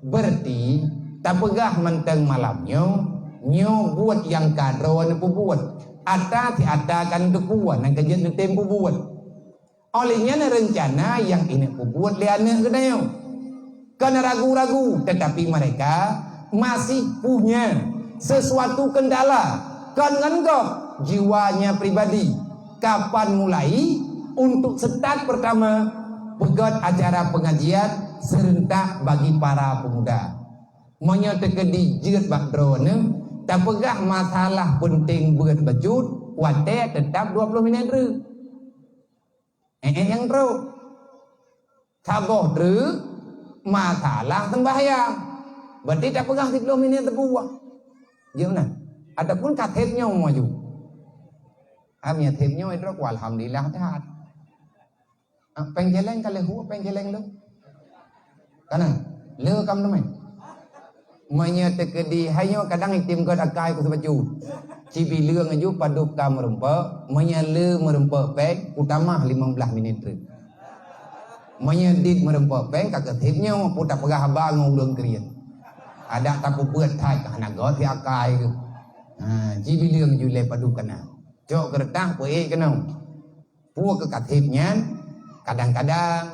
Speaker 2: Berarti tak pegah menteng malamnya nyo buat yang kadron pu buat. Ada ti ada kan tu buat nang kerja tu tempo buat. Olehnya rencana yang ini pu buat liane kedayo. Karena ragu-ragu, tetapi mereka masih punya sesuatu kendala. Kan ngengkok jiwanya pribadi. Kapan mulai untuk start pertama pegat acara pengajian serentak bagi para pemuda. Menyatakan di jeut bakdrone, tak pegah masalah penting buat bajut, wate tetap 20 minit ru. Yang terus taboh ru masalah sembahyang. Berarti tak pegah 30 minit terbuah. Gimana? Adapun kathetnya maju. Amnya thepnya itu alhamdulillah dah. Penggeleng kali hu penggeleng lu. Kanan, le kam teman. Menyatakan di hayo kadang itim god akai ku sebaju. Cibi leung aju paduk kam merempa, menyale merempa pek utama 15 minit tu. Menyedit merempa pek ka ketipnya putak pegah abang ngulung krian. Ada tapu buat thai ka hanagot ti akai tu. Cibi leung aju le paduk kana. Jok keretah poe kenau. Puak ke ketipnya kadang-kadang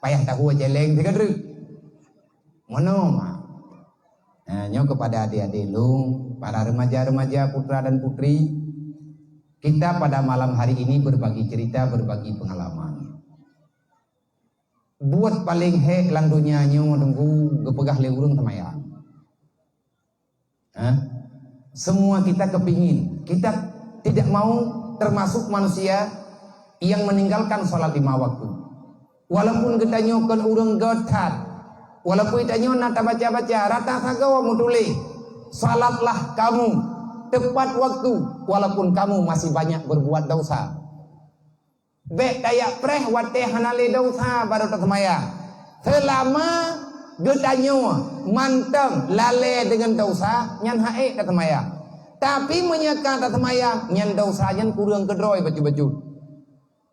Speaker 2: payah tahu jeleng tiga dru. Mono nyo kepada adik-adik lung, para remaja-remaja putra dan putri, kita pada malam hari ini berbagi cerita, berbagi pengalaman. Buat paling hek lang dunia nyo nunggu gepegah leurung temayang. Semua kita kepingin, kita tidak mau termasuk manusia yang meninggalkan sholat 5 waktu. Walaupun kita nyokan urang gotat, walaupun kita nyokan nata baca-baca, rata sagawa mutuli, salatlah kamu tepat waktu, walaupun kamu masih banyak berbuat dosa. Bek dayak preh wate hanale dosa baru tersemayang. Selama kita nyokan manteng lale dengan dosa, nyan hae tersemayang. Tapi menyeka tersemayang, nyan dosa nyan kurang kedroi baju-baju.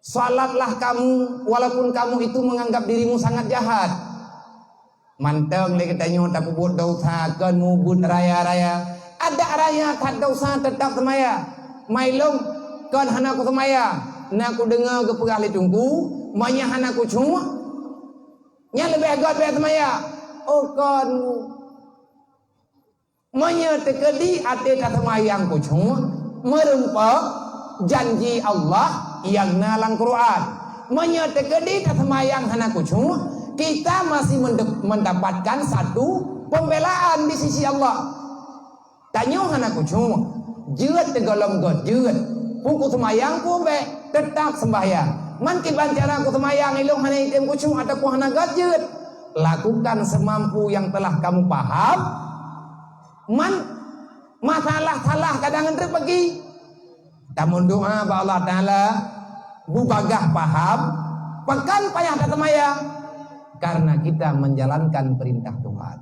Speaker 2: Salatlah kamu walaupun kamu itu menganggap dirimu sangat jahat. Manteng le kita nyo tak buat dosa kan mubut raya-raya. Ada raya kat dosa tetap semaya. Mailung kan hanaku semaya. Na aku dengar ke pegah le tunggu, manya hanaku cuma. Nya lebih agak be semaya. Oh kan manya tekedi ate tak semayang ku cuma merempak janji Allah yang nalang Quran. Menyatakan di semayang hanaku cuma kita masih mendapatkan satu pembelaan di sisi Allah. Tanya hanaku cuma jeut tegolong god jeut puku semayang ku be tetap sembahyang. Man kiban cara ku semayang ilung hana item ku cuma ada ku hana god jeut. Lakukan semampu yang telah kamu paham. Man masalah salah kadang entre pergi. Tamun doa ba Allah Ta'ala bubagah paham pekan payah datang karena kita menjalankan perintah Tuhan.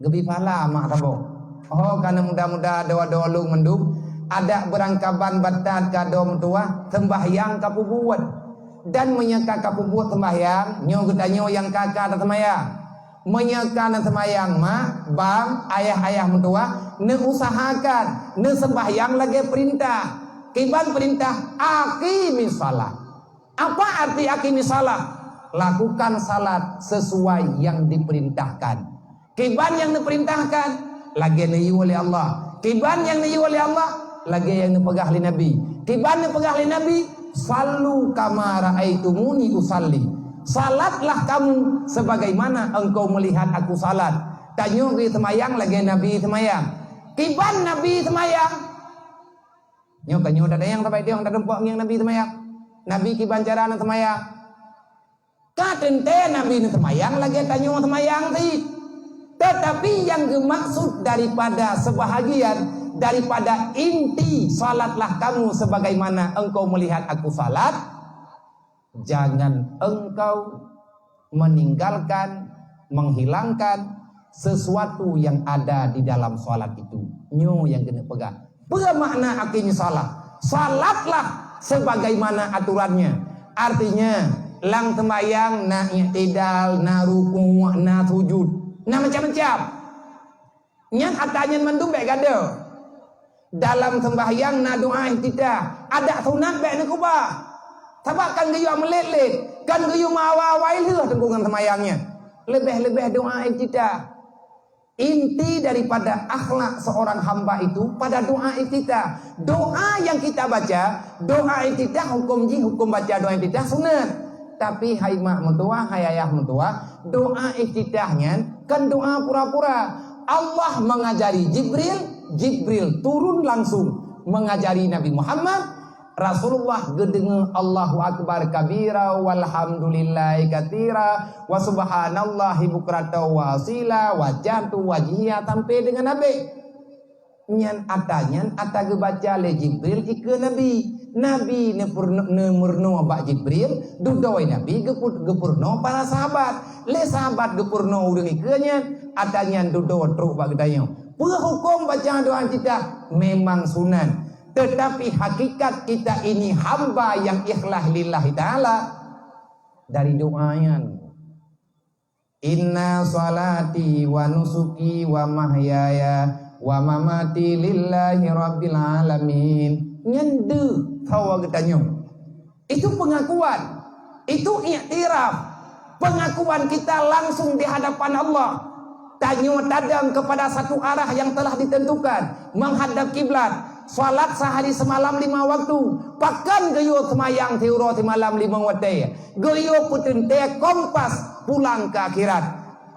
Speaker 2: Gebi pala mak tabo. Oh karena muda-muda doa-doa lu menduk ada berangkaban batat kadom tua sembahyang kapu buat dan menyeka kapu buat sembahyang nyo kita nyo yang kakak sembahyang menyeka sembahyang mak bang ayah-ayah mentua ne usahakan ne sembahyang lagi perintah. Kiban perintah aqimi salat. Apa arti aqimi salat? Lakukan salat sesuai yang diperintahkan. Kiban yang diperintahkan lagi niyu oleh Allah. Kiban yang niyu oleh Allah lagi yang dipegah oleh Nabi. Kiban dipegah oleh Nabi, sallu kama raaitumuni usalli. Salatlah kamu sebagaimana engkau melihat aku salat. Tanyo ke semayang lagi Nabi semayang. Kiban Nabi semayang Nyo kanyo ada yang tabai dia ada dempok yang Nabi temayang. Nabi ki bancara nang temayang. Ka tente Nabi nang temayang lagi tanyo temayang ti. Tetapi yang dimaksud daripada sebahagian daripada inti salatlah kamu sebagaimana engkau melihat aku salat. Jangan engkau meninggalkan, menghilangkan sesuatu yang ada di dalam salat itu. Nyo yang kena pegang. Bermakna akhirnya salat. Salatlah sebagaimana aturannya. Artinya lang tembayang na i'tidal, na ruku', na sujud, na macam-macam. Nyan atanya mandum baik gada. Dalam sembahyang na doa i'tidal, ada sunat baik nak ubah. Sebab kan gayu melet-let, kan gayu mawa-wail lah tengkungan sembahyangnya. Lebih-lebih doa i'tidal. Inti daripada akhlak seorang hamba itu pada doa iftitah. Doa yang kita baca, doa iftitah hukum baca doa iftitah sunat. Tapi hai mak mentua, hai ayah mentua, doa iftitahnya kan doa pura-pura. Allah mengajari Jibril turun langsung mengajari Nabi Muhammad. Rasulullah gedengen Allahu Akbar kabira walhamdulillahi katira wa subhanallahi bukrata wa asila wajatu wajhiya sampai dengan Nabi. Nyan ata gebaca le Jibril ke Nabi ne murno ba Jibril dudoi Nabi gepurno para sahabat le sahabat gepurno urang ikenya atanya dudo truk ba gedayo. Hukum baca doa kita memang sunan. Tetapi hakikat kita ini hamba yang ikhlas lillahi ta'ala. Dari doanya, inna salati wa nusuki wa mahyaya wa mamati lillahi rabbil alamin. Nyendu tawa katanya. Itu pengakuan. Itu iktiraf. Pengakuan kita langsung di hadapan Allah. Tanyo tadang kepada satu arah yang telah ditentukan, menghadap kiblat. Salat sehari semalam 5 waktu. Pakan gayo semayang teuro semalam 5 waktu. Gayo putente kompas pulang ke akhirat.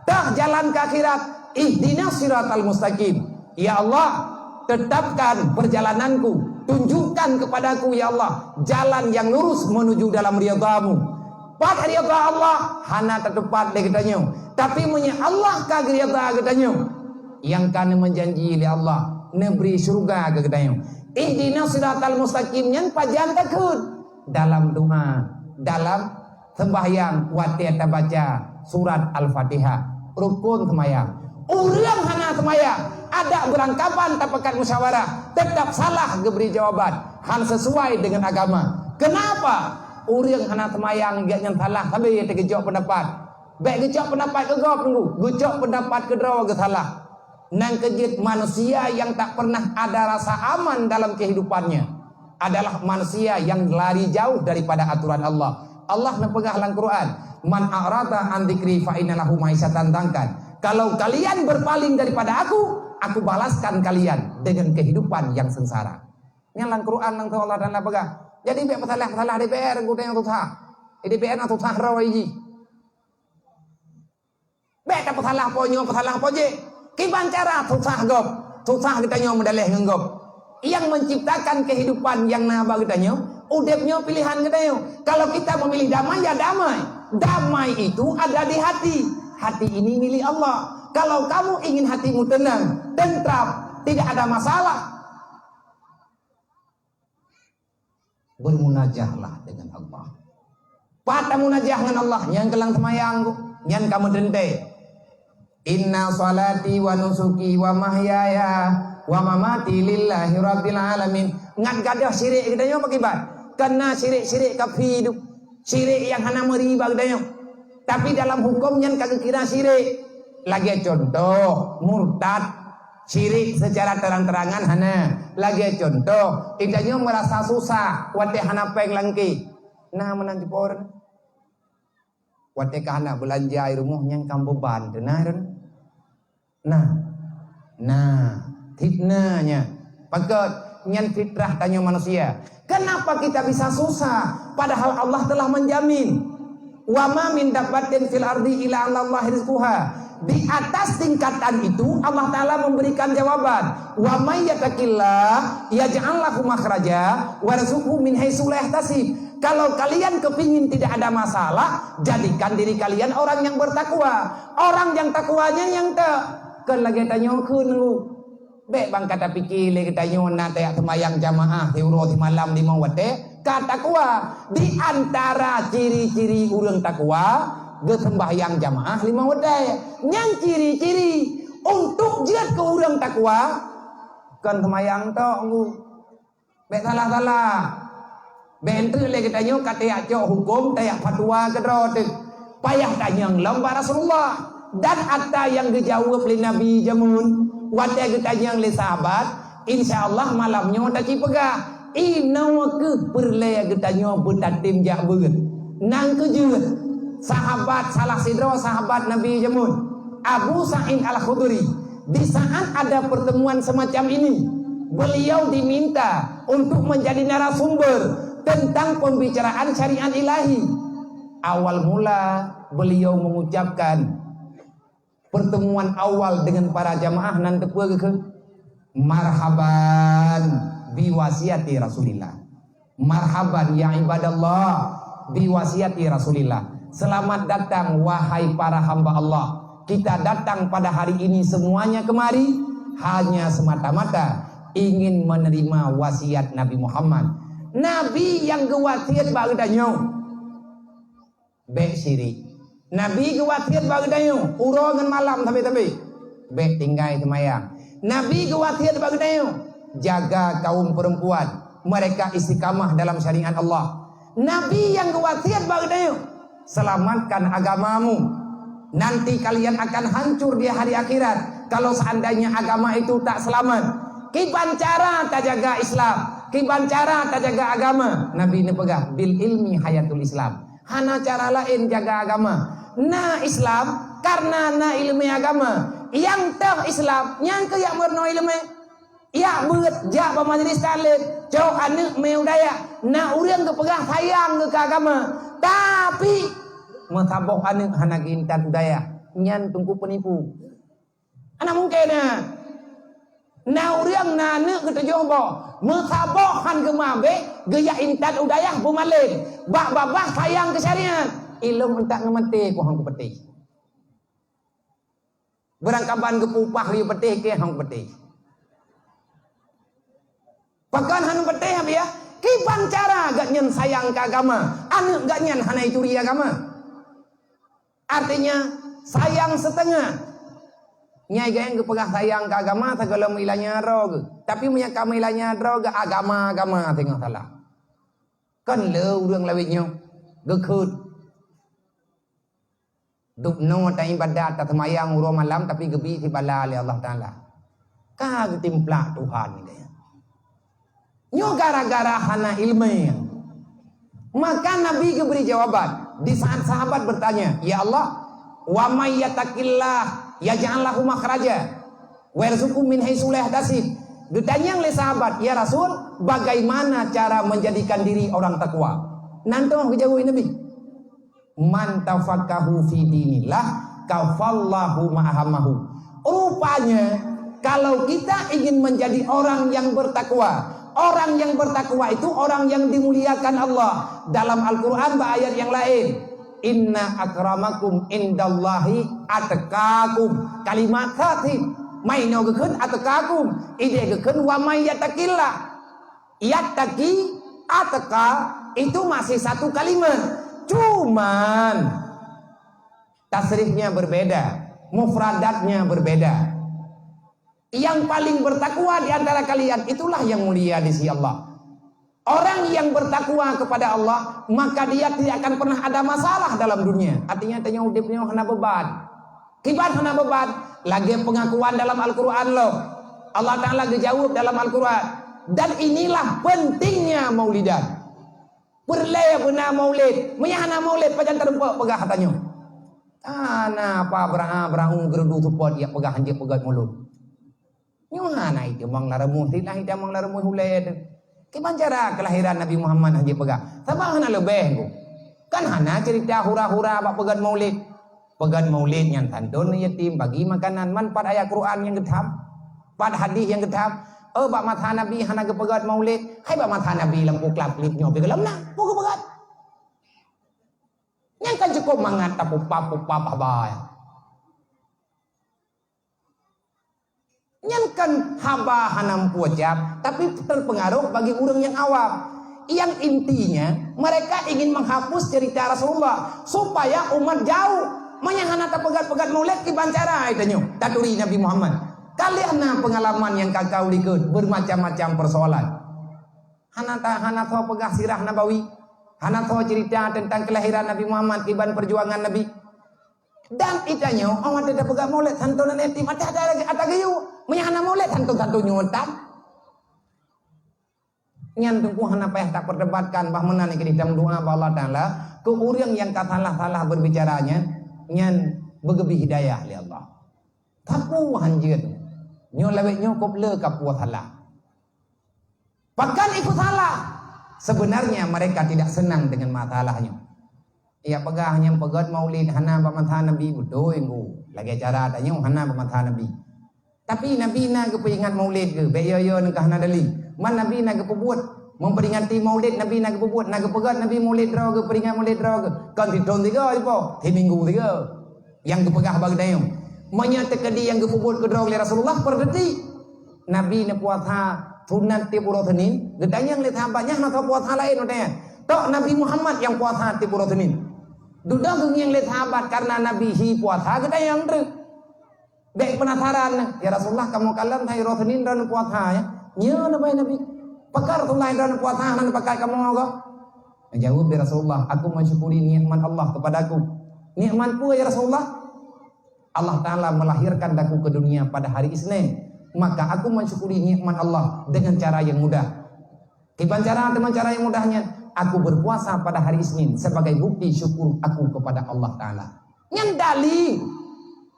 Speaker 2: Dah jalan ke akhirat. Ihdinas siratal mustaqim. Ya Allah, tetapkan perjalananku. Tunjukkan kepadaku ya Allah jalan yang lurus menuju dalam ridhamu. Pada ridha Allah hana tertepat le katanya. Tapi punya Allah ka ridha katanya. Yang kan menjanji oleh Allah negeri surga ke katanya. Ihdinas siratal mustaqim yang pajan takut dalam doa, dalam sembahyang wati baca surat Al-Fatihah, rukun sembahyang. Urang hana sembahyang, ada berangkapan tapakan musyawarah, tetap salah geberi jawaban, hal sesuai dengan agama. Kenapa? Urang hana sembahyang gak yang salah, tapi dia gejok pendapat. Baik gejok pendapat ke gop tunggu, gejok pendapat ke draw ke salah. Nang kejit manusia yang tak pernah ada rasa aman dalam kehidupannya adalah manusia yang lari jauh daripada aturan Allah. Allah mepegang dalam Quran, man a'rada an dzikri fa inna lahu ma'isyatan dangkan. Kalau kalian berpaling daripada aku balaskan kalian dengan kehidupan yang sengsara. Yang dalam Quran nang Allah dan pegang. Jadi biar masalah DPR gua yang susah. DPR nak susah rawai. Biar tak masalah ponyo, masalah poje. Kiban cara susah kita nyo medalih ngengop. Yang menciptakan kehidupan yang naba kita nyo, udepnya pilihan kita nyo. Kalau kita memilih damai ya damai. Damai itu ada di hati. Hati ini milik Allah. Kalau kamu ingin hatimu tenang, tentram, tidak ada masalah, bermunajahlah dengan Allah. Pada munajah dengan Allah, yang kelang semayang, yang kamu dente. Inna salati wa nusuki wa mahyaya wa mamati lillahi rabbil alamin. Ngat gadah syirik katanya apa kibat? Kena syirik kafir hidup. Syirik yang hana meriba katanya. Tapi dalam hukumnya kagak kira syirik. Lagi contoh murtad. Syirik secara terang-terangan hana. Lagi contoh idanya merasa susah wate hana peng langki. Nah menanti poran. Wate kahana belanja rumahnya kam beban denaran. Nah, fitnahnya. Pakat nyan fitrah tanya manusia. Kenapa kita bisa susah padahal Allah telah menjamin? Wa ma min dabbatin fil ardi illa 'ala Allah rizquha. Di atas tingkatan itu Allah Ta'ala memberikan jawaban. Wa may yattaqillah yaj'al lahu makhraja warzuqhu min haitsu la yahtasib. Kalau kalian kepingin tidak ada masalah, jadikan diri kalian orang yang bertakwa. Orang yang takwanya yang tak kan lagi tanya kun lu. Bek bang kata pikir le kita nyona tayak semayang jamaah tiuro di malam di mawate kata takwa. Di antara ciri-ciri urang takwa ge sembahyang jamaah lima waktu. Yang ciri-ciri untuk jad ke urang takwa kan semayang tok lu. Bek salah-salah. Bentu le kita nyo kata cok hukum tayak fatwa kedro payah tanyang lomba Rasulullah dan atta yang dijawab oleh Nabi jamun wadah kita yang le sahabat insyaallah malamnya tak pegah inawa ke perle kita nyo betatim jak beut nang kejeut sahabat salah sidro sahabat Nabi jamun Abu Sa'id Al-Khudri di saat ada pertemuan semacam ini beliau diminta untuk menjadi narasumber tentang pembicaraan syariat ilahi. Awal mula beliau mengucapkan pertemuan awal dengan para jamaah nanti ke marhaban biwasiati Rasulillah. Marhaban ya ibadallah biwasiati Rasulillah. Selamat datang wahai para hamba Allah. Kita datang pada hari ini semuanya kemari hanya semata-mata ingin menerima wasiat Nabi Muhammad. Nabi yang gewatiat bagdanyo bek siri. Nabi gewatiat bagdanyo urongan malam tapi bek tinggai semayang. Nabi gewatiat bagdanyo jaga kaum perempuan mereka istiqamah dalam syariat Allah. Nabi yang gewatiat bagdanyo selamatkan agamamu. Nanti kalian akan hancur di hari akhirat kalau seandainya agama itu tak selamat. Kiban cara tak jaga Islam, kiban cara tak jaga agama. Nabi ini pegah bil ilmi hayatul Islam. Hana cara lain jaga agama. Na Islam karena na ilmi agama. Yang tak Islam yang ke yang berno ilmi. Ya beut ja pamajelis talim. Cok anu meu daya. Na urang ke pegah sayang ke agama. Tapi metabok anu hana gintan budaya. Nyan tungku penipu. Ana mungkin na urang na ne kita jobo metabohan ke mabe gaya intan udayah bumalin bak babah sayang ke syariat ilmu entak ngemete ku hang petih berangkapan ke pupah ri petih ke hang petih pakan hanu petih ya kipan cara gak nyen sayang ke agama anu gak nyen hana itu ri agama artinya sayang setengah nyai gayang kepegah sayang ke agama segala milanya rog tapi punya kamilanya rog agama tengah salah kan leu urang lawitnya gekut dupno ta ibadat ta semayang uro malam tapi gebi si bala oleh Allah Taala ka getimplak Tuhan ni dia nyo gara-gara hana ilmu maka Nabi beri jawaban di saat sahabat bertanya ya Allah wa may yattaqillah yaj'al lahu makhraja warzuqhu min haitsu la yahtasib. Ditanya oleh sahabat, "Ya Rasul, bagaimana cara menjadikan diri orang takwa?" Nanti kejauhin Nabi. Man tafaqahu fi dinillah kafallahu ma'ahamahu. Rupanya kalau kita ingin menjadi orang yang bertakwa, orang yang bertakwa itu orang yang dimuliakan Allah. Dalam Al-Qur'an ayat yang lain inna akramakum indallahi atqakum kalimat khatib maino gekeun atqakum ide gekeun wa may yattaqillah yattaqi atqa itu masih satu kalimat cuman tasrifnya berbeda mufradatnya berbeda yang paling bertakwa di antara kalian itulah yang mulia di sisi Allah. Orang yang bertakwa kepada Allah maka dia tidak akan pernah ada masalah dalam dunia. Artinya tanya udipnya hana beban. Kibat hana beban. Lagi pengakuan dalam Al-Quran loh. Allah Ta'ala dijawab dalam Al-Quran. Dan inilah pentingnya maulidan. Perle benar maulid. Menyahana maulid pajan terempak pegah katanya. Tanah apa berang gerudu support dia pegah hanjir pegat mulut. Nyuhana itu mang laramuh. Tidak itu mang laramuh huled. Kiman cara kelahiran Nabi Muhammad haji pegah. Sabah hana lebih ku. Kan hana cerita hura-hura bak pegat maulid. Pegat maulid yang tantun yatim, bagi makanan, manfaat ayat Quran yang gedam, pada hadis yang gedam. Bak mata Nabi hana ke pegat maulid, hai bak mata Nabi lampu klap klip nyob ke dalam nah, pokok pegat. Yang kan cukup mangat tapu papu bae. Yang kan haba hanam puajab, tapi terpengaruh bagi orang yang awam. Yang intinya mereka ingin menghapus cerita Rasulullah supaya umat jauh. Hana tak pegat-pegat maulid di bancara itu nyo. Taturi Nabi Muhammad. Kalian pengalaman yang kakau likut bermacam-macam persoalan. Hana tahu pegah sirah Nabawi. Hana tahu cerita tentang kelahiran Nabi Muhammad, iban perjuangan Nabi. Dan itanya orang tidak pegang maulid santunan yatim ada gayu. Hana maulid santun nyontan. Nyan tungku hana payah tak perdebatkan bah menani ke dalam doa Allah Taala ke orang yang katalah berbicaranya nyan begebi hidayah li Allah. Tapu hanjir. Nyo lewek nyo kople kapuat salah. Bahkan ikut salah. Sebenarnya mereka tidak senang dengan masalahnya. Ia pegahnya pegat maulid hana pamantah Nabi betul enggu. Lagi cara tanya hana pamantah Nabi. Tapi Nabi na kepingat maulid ke beyo nak hana dali. Man Nabi na kebuat memperingati maulid Nabi na kebuat na kepegat Nabi maulid draw ke peringat maulid draw ke. Kan ditron tiga ipo, di minggu tiga. Yang kepegah bagi dayung. Menyatakan dia yang kebuat ke draw oleh Rasulullah perdeti. Nabi na puasa sunat tipuro Senin, gedanya yang lihat banyak nak puasa lain katanya. Tok Nabi Muhammad yang puasa tipuro Senin. Duda yang lihat sahabat karena Nabi hi puasa gedanya yang dek. Dek penasaran, ya Rasulullah kamu kalian hai Senin dan puasa ya. Nya Nabi. Pakar Rasulullah dan puasa nan pakai kamu enggak? Jawab dia Rasulullah, aku mensyukuri nikmat Allah kepadaku. Nikmat pun ya Rasulullah. Allah Ta'ala melahirkan aku ke dunia pada hari Isnin. Maka aku mensyukuri nikmat Allah dengan cara yang mudah. Dengan cara yang mudahnya, aku berpuasa pada hari Isnin sebagai bukti syukur aku kepada Allah Ta'ala. Yang dali,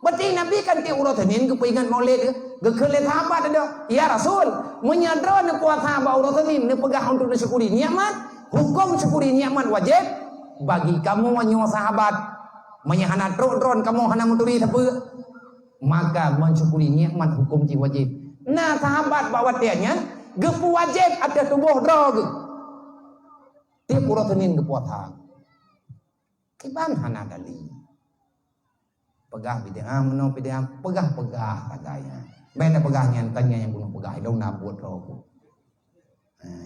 Speaker 2: berarti Nabi kan ti urut Senin kepingan maulid ke kelet apa ada? Ya Rasul, menyadar ne puasa ba urut Senin ne pegah untuk syukuri nikmat, hukum syukuri nikmat wajib bagi kamu wanyo sahabat. Menyahana tron kamu hana muturi apa? Maka mensyukuri nikmat hukum ji wajib. Nah sahabat bawa tianya gepu wajib ada tubuh drog. Tiap urut Senin kepuasa. Kiban hana dali. Pegah bidang meno bidang pegah taganya. Benda pegahnya tanya yang bunuh pegah dong nabut roh.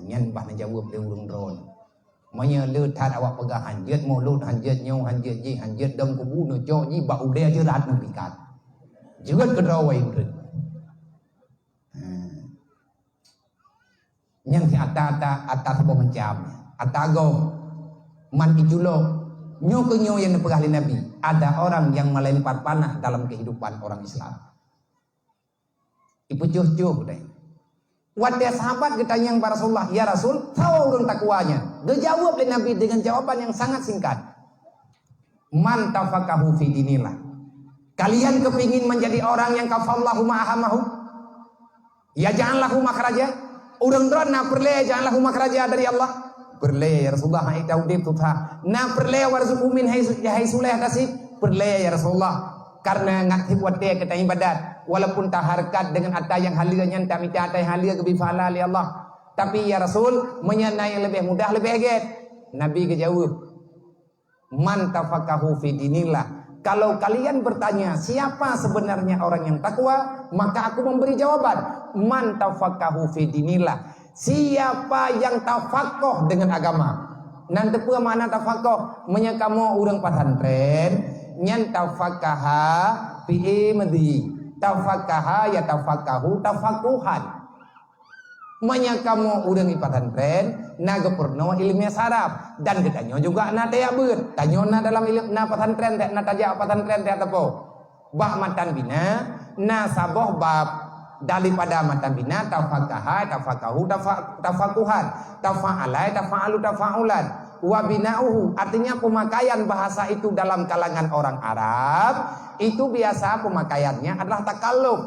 Speaker 2: Nyan bah na jawab dia urung dron. Manya lut that awak pegah hanjet mulut hanjet nyau hanjet ji hanjet dom kubu no jo ji bau dia jerat no pikat. Jerat kedrawai urut. Yang si ata sebuah mencam. Atago man ijulo nyo ke nyo yang pegah Nabi. Ada orang yang melempar panah dalam kehidupan orang Islam. Ibu cuh deh. Wadah sahabat ditanya kepada Rasulullah, ya Rasul, tahu urun takwanya. Dia jawab oleh Nabi dengan jawaban yang sangat singkat. Man tafaqahu fi dinillah. Kalian kepingin menjadi orang yang kafallahu ma'ahamahu? Ya janganlahu makhraja. Urang dron na perle janganlahu makhraja dari Allah. Perle ya Rasulullah hai taudib tutha. Na perle warzuqu min haisuleh tasib. Perle ya Rasulullah. Karena ngakti buat dia kita ibadat walaupun tak harkat dengan ada yang halirnya tak minta ada yang halir lebih fala li Allah tapi ya Rasul menyenai yang lebih mudah lebih heget. Nabi kejawab man tafaqahu fi dinillah. Kalau kalian bertanya siapa sebenarnya orang yang takwa, maka aku memberi jawaban man tafaqahu fi dinillah. Siapa yang tafaqoh dengan agama. Nanti pun mana tafaqoh menyakamu orang pesantren nyan tafaqaha fi imdi tafaqaha ya tafaqahu tafaquhan menyakamu urang pesantren naga purno ilmu saraf dan gedanyo juga na taya beut tanyo na dalam ilmu na pesantren tak na tajak pesantren tak apa bab matan bina na saboh bab daripada matan bina tafaqaha tafaqahu tafaquhan tafa'alai tafa'alu tafa'ulan wabinauhu artinya pemakaian bahasa itu dalam kalangan orang Arab itu biasa pemakaiannya adalah takalluf.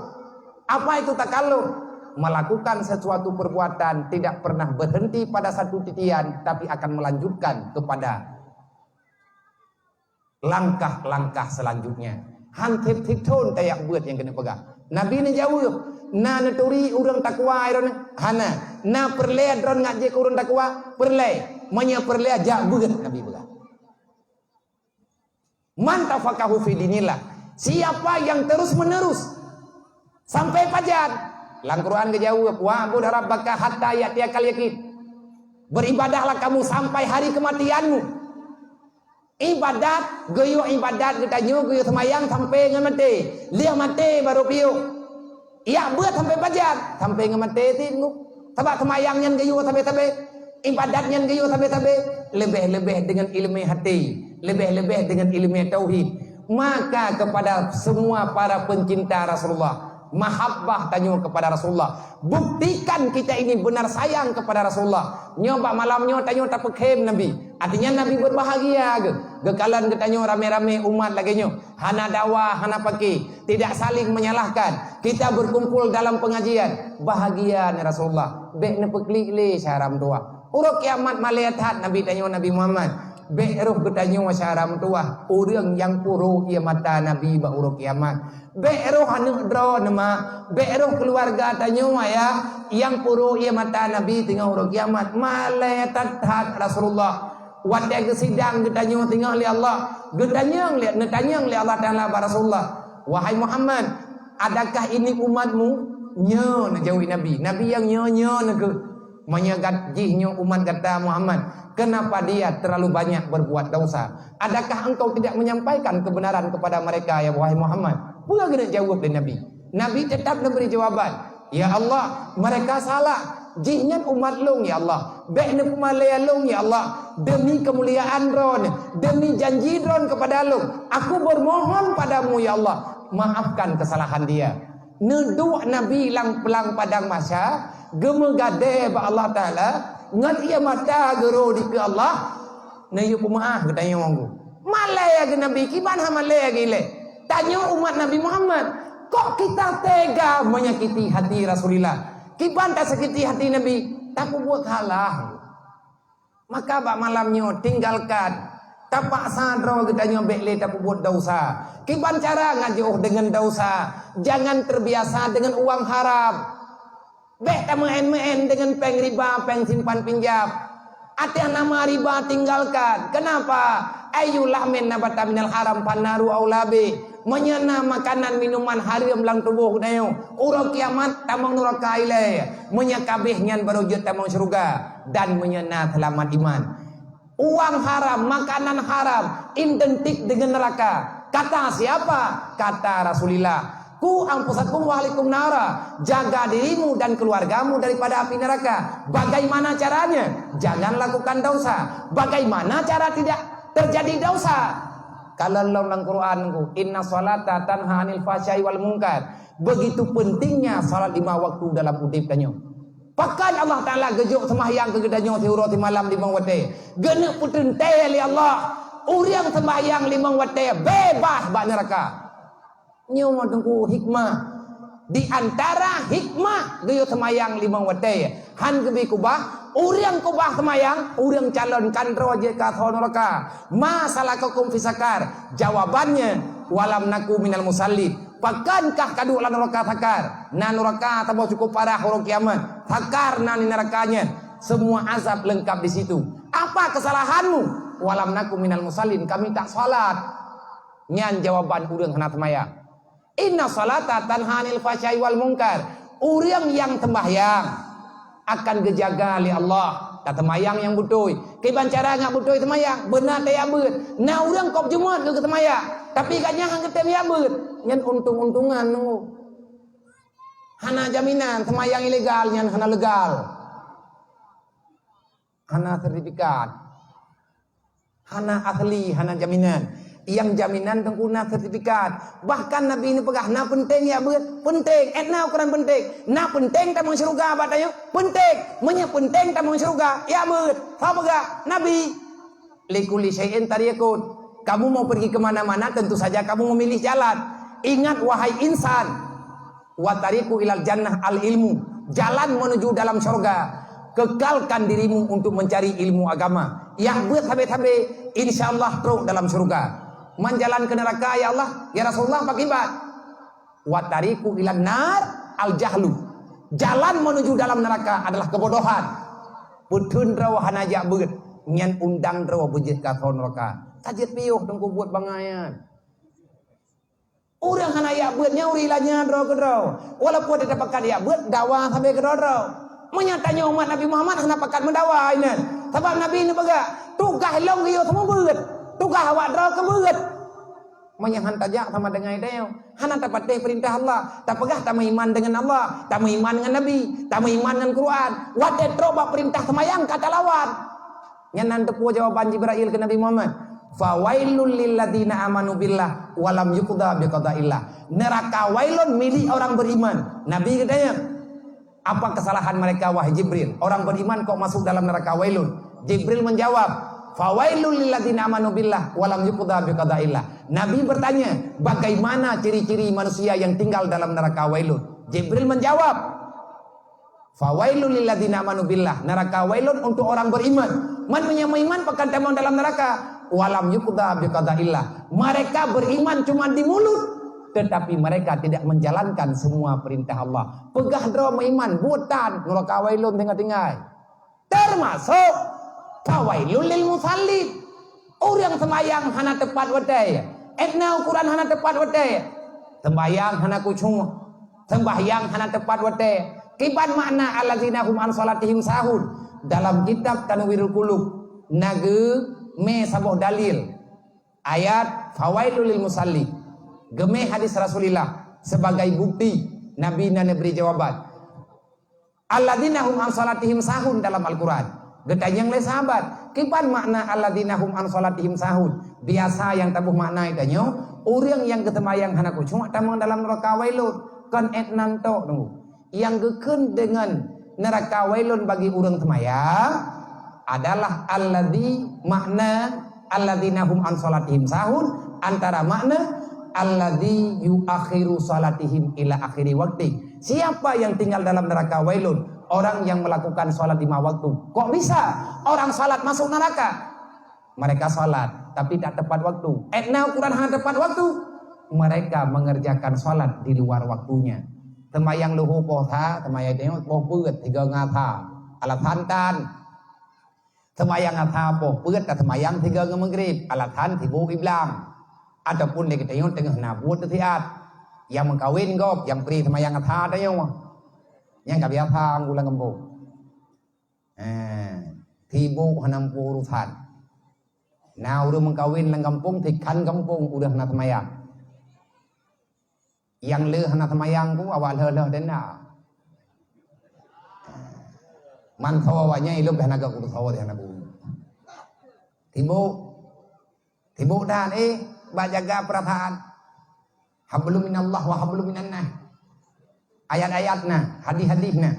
Speaker 2: Apa itu takalluf? Melakukan sesuatu perbuatan tidak pernah berhenti pada satu titian tapi akan melanjutkan kepada langkah-langkah selanjutnya. Hantip titun tayak buat yang kena pegang. Nabi ni jawab, na neturi urang takwa iron hana, na perle dron ngaji ke urang takwa, perle, menya perle aja buat Nabi pegang. Man tafaqahu fi dinillah, siapa yang terus menerus sampai fajar. Lang Quran kejawab, wa abud rabbaka hatta yatiyakal yakin. Beribadahlah kamu sampai hari kematianmu. Ibadat, goyo ibadat kita nyu goyo semayang sampai ngamati. Lia mati baru piu. Ya buat sampai fajar, sampai ngamati tingu. Sebab semayang nyan goyo sampai ibadat nyan goyo sampai lebih-lebih dengan ilmu hati, lebih-lebih dengan ilmu tauhid. Maka kepada semua para pencinta Rasulullah, mahabbah tanyo kepada Rasulullah. Buktikan kita ini benar sayang kepada Rasulullah. Nyoba malamnya tanyo tak pekem Nabi. Artinya Nabi berbahagia ke? Gekalan ketanyo rame-rame umat lagi nyo. Hana dakwah, hana paki. Tidak saling menyalahkan. Kita berkumpul dalam pengajian. Bahagia ni Rasulullah. Bek ne peklik le syaram tua. Uruk kiamat malihat Nabi tanyo Nabi Muhammad. Bek roh ketanyo syaram tua. Urang yang puro ia mata Nabi ba uruk kiamat. Bek roh hanu dro nama. Bek roh keluarga tanyo ya. Yang puro ia mata Nabi tinggal uruk kiamat. Malihat Rasulullah. Wadai kesidang getanya tinggal li Allah, getanya lihat netanya li Allah Taala Rasulullah. Wahai Muhammad, adakah ini umatmu? Nya nak jawab Nabi. Nabi yang nya nak menyegat jihnya umat kata Muhammad. Kenapa dia terlalu banyak berbuat dosa? Adakah engkau tidak menyampaikan kebenaran kepada mereka ya wahai Muhammad? Pula kena jawab dari Nabi. Nabi tetap memberi jawaban. Ya Allah, mereka salah. Jihnya umat long ya Allah. Bek ne pumalaya long ya Allah. Demi kemuliaan ron, demi janji ron kepada long, aku bermohon padamu ya Allah, maafkan kesalahan dia. Neduk Nabi lang pelang padang masa, gemegade ba Allah Taala, ngat ia mata gero di ke Allah. Nayu pemaah katanya monggo. Malaya ke Nabi kiban ha malaya gile. Tanya umat Nabi Muhammad, kok kita tega menyakiti hati Rasulullah? Kiban tak sakiti hati Nabi, tak buat salah. Maka bak malamnya tinggalkan. Tapak sadro katanya bekle tak buat dosa. Kiban cara ngajuh dengan dosa. Jangan terbiasa dengan uang haram. Bek tak main-main dengan peng riba, peng simpan pinjam. Ada nama riba tinggalkan. Kenapa? Ayulah min nabata minal haram panaru aulabi. Menyena makanan minuman haram lang tubuh dayo. Urang kiamat tamang neraka ile. Menyakabeh nyan baru je tamang surga dan menyena selamat iman. Uang haram, makanan haram identik dengan neraka. Kata siapa? Kata Rasulullah. Ku anfusakum wa ahlikum nara. Jaga dirimu dan keluargamu daripada api neraka. Bagaimana caranya? Jangan lakukan dosa. Bagaimana cara tidak terjadi dosa? Kalau dalam Quran inna salata tanha anil fahsya'i wal munkar. Begitu pentingnya salat 5 waktu dalam hidup kanyo. Pakai Allah Taala gejuk sembahyang ke gedanyo tiurati malam 5 waktu. Genek putun li Allah. Urang sembahyang 5 waktu bebas bak neraka. Nyo tunggu hikmah. Di antara hikmah geyo sembahyang 5 waktu. Han gebi kubah urang kubah semayang, urang calon kandro je ka neraka. Masalah kaum fisakar. Jawabannya walam naku minal musallin. Pakankah kadu lan neraka sakar? Na neraka tabo cukup parah orang kiamat. Sakar na ni nerakanya. Semua azab lengkap di situ. Apa kesalahanmu? Walam naku minal musallin, kami tak salat. Nyan jawaban urang hana semayang. Inna salata tanha anil fahsya'i wal munkar. Urang yang sembahyang akan gejaga oleh Allah. Tak temayang yang betul. Kiban cara ngak betul temayang. Benar tak ya ber. Nah orang kop Jumat ke temayang. Tapi katnya hang ketem ya ber. Nyan untung-untungan nu. Hana jaminan temayang ilegal nyan hana legal. Hana sertifikat. Hana ahli, hana jaminan. Yang jaminan tengkuna sertifikat. Bahkan Nabi ini pegah na penting ya ber. Penting. Etna ukuran penting. Na penting tamang syurga batanya. Penting. Menya penting tamang syurga. Ya ber. Tahu pegah Nabi. Likuli syai'in tarikun. Kamu mau pergi kemana-mana tentu saja kamu memilih jalan. Ingat wahai insan. Wa tariku ilal jannah al ilmu. Jalan menuju dalam syurga. Kekalkan dirimu untuk mencari ilmu agama. Yang ber sampai-sampai insyaallah teruk dalam syurga. menjalan ke neraka ya Allah, ya Rasulullah pakibat. Wa tariqu ilan nar al jahlu. Jalan menuju dalam neraka adalah kebodohan. Putun rawa hanajak beut, nyan undang rawa bejit ka neraka. Kajet piuh tengku buat bangayan. Orang hanajak beutnya urilanya draw ke draw. Walaupun dia dapatkan dia beut dakwah sampai ke draw. Menyatanya umat Nabi Muhammad kenapa pakat mendakwah ini? Sebab Nabi ini baga tugas long dia semua beut. Tugas awak draw ke beut. Menyahan tajak sama dengan dia. Hana tak patih perintah Allah. Tak pegah tak iman dengan Allah. Tak iman dengan Nabi. Tak iman dengan Quran. Wadah terobak perintah semayang kata lawan. Nyanan tepu jawaban Jibril ke Nabi Muhammad. Fawailul lilladzina amanu billah walam yuqda biqadaillah. Neraka wailun milik orang beriman. Nabi katanya, apa kesalahan mereka wahai Jibril? Orang beriman kok masuk dalam neraka wailun? Jibril menjawab, fawailul lilladzina amanu billah walam yuqda biqadaillah. Nabi bertanya, bagaimana ciri-ciri manusia yang tinggal dalam neraka wailun? Jibril menjawab, fawailul lilladzina amanu billah, neraka wailun untuk orang beriman. Man punya iman pekan temon dalam neraka. Walam yuqda biqadaillah. Mereka beriman cuma di mulut, tetapi mereka tidak menjalankan semua perintah Allah. Pegah draw iman buatan neraka wailun tinggal-tinggal. Termasuk fawailul lil musallin. Orang sembahyang hana tepat wadai. Etna Quran hana tepat wadai. Sembahyang hana kucung. Sembahyang hana tepat wadai. Kiban makna allazina hum an salatihim sahun. Dalam kitab Tanwirul Qulub nage me sabuh dalil ayat fawailul lil musalli. Gemeh hadis Rasulullah sebagai bukti Nabi beri jawaban. Alladzina hum an salatihim sahun dalam Al-Quran. Getanyang le sahabat, kipan makna alladzina hum an salatihim sahun. Biasa yang tabuh makna itanyo, orang yang ketemayang hanaku cuma tamang dalam neraka wailun. Kan etnan tok tunggu. Yang geken dengan neraka wailun bagi orang temayang adalah alladzi makna alladzina hum an salatihim sahun, antara makna alladzi yuakhiru salatihim ila akhiri waktu. Siapa yang tinggal dalam neraka wailun? Orang yang melakukan salat 5 waktu. Kok bisa orang salat masuk neraka? Mereka salat tapi tak tepat waktu. Etna Quran hanya tepat waktu. Mereka mengerjakan salat di luar waktunya. Temayang luhu poha, temayang tengok poh beut 3 ngata. Alat hantan. Temayang ngata poh beut ka temayang 3 ngemengrib. Alat han tibu iblang. Ataupun dia tengok tengah nabut tiat. Yang mengkawin gop, yang pri temayang ngata tengok. Yang kabiya thang ulang kampung. Tibu hanam urusan. Nah udah mengkawin lang kampung, tikan kampung udah hana temayang. Yang le hana temayang ku awal le dan na. Man thawa wanya ilum hana ga ku thawa hana bu. Tibu dan bajaga perasaan. Hablum minallah wa hablum minannah. Ayat-ayatnya, hadis-hadisnya.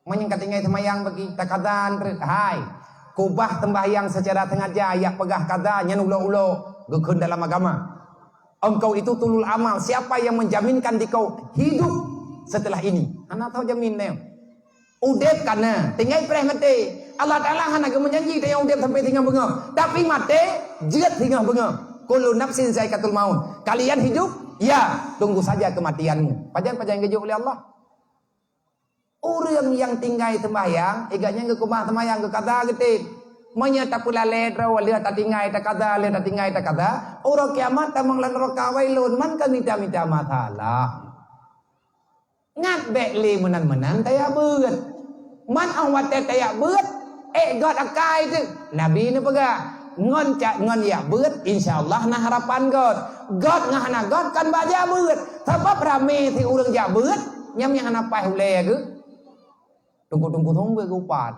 Speaker 2: Menyingkatingai semayang bagi takadan hai. Kubah tembahyang secara sengaja ayat pegah kata nyan ulo-ulo gekun dalam agama. Engkau itu tulul amal. Siapa yang menjaminkan dikau hidup setelah ini? Anak tahu jamin neo. Udep kana tinggal preh mati. Allah Taala hana ge menjanji dia udep sampai tinggal benga. Tapi mati jeut tinggal benga. Kullu nafsin zaikatul maut. Kalian hidup? Ya, tunggu saja kematianmu. Pajan-pajan gejuk oleh Allah. Orang yang tinggal sembahyang, igaknya ke kumah sembahyang ke kata getit. Menyata pula ledra wala ta tinggal ta kata, le ta tinggal ta kata. Orang kiamat tamang lan neraka wailun man kan minta masalah. Ngat bekli menan-menan taya beut. Man awat taya beut, god akai tu. Nabi ni pegah. Ngon ya beut insyaallah nah harapan God ngahana God kan baja beut sebab rame si urang ja beut nyam yang hana pai hule ke tunggu thong be upat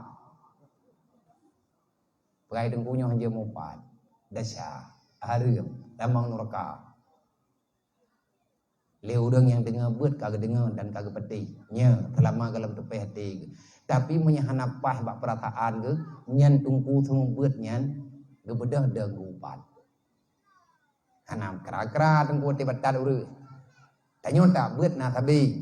Speaker 2: pai tunggu nyo hanje upat dasya hareum damang neraka le urang yang dengar beut kagak dengar dan kagak peti nya selama dalam tepeh hati tapi menyahana pai bak perataan ke nyan tunggu thong beut nyan gebedah dah gupat. Hanam kera-kera tengku ti batat uru. Tanyo tak beut na tabi.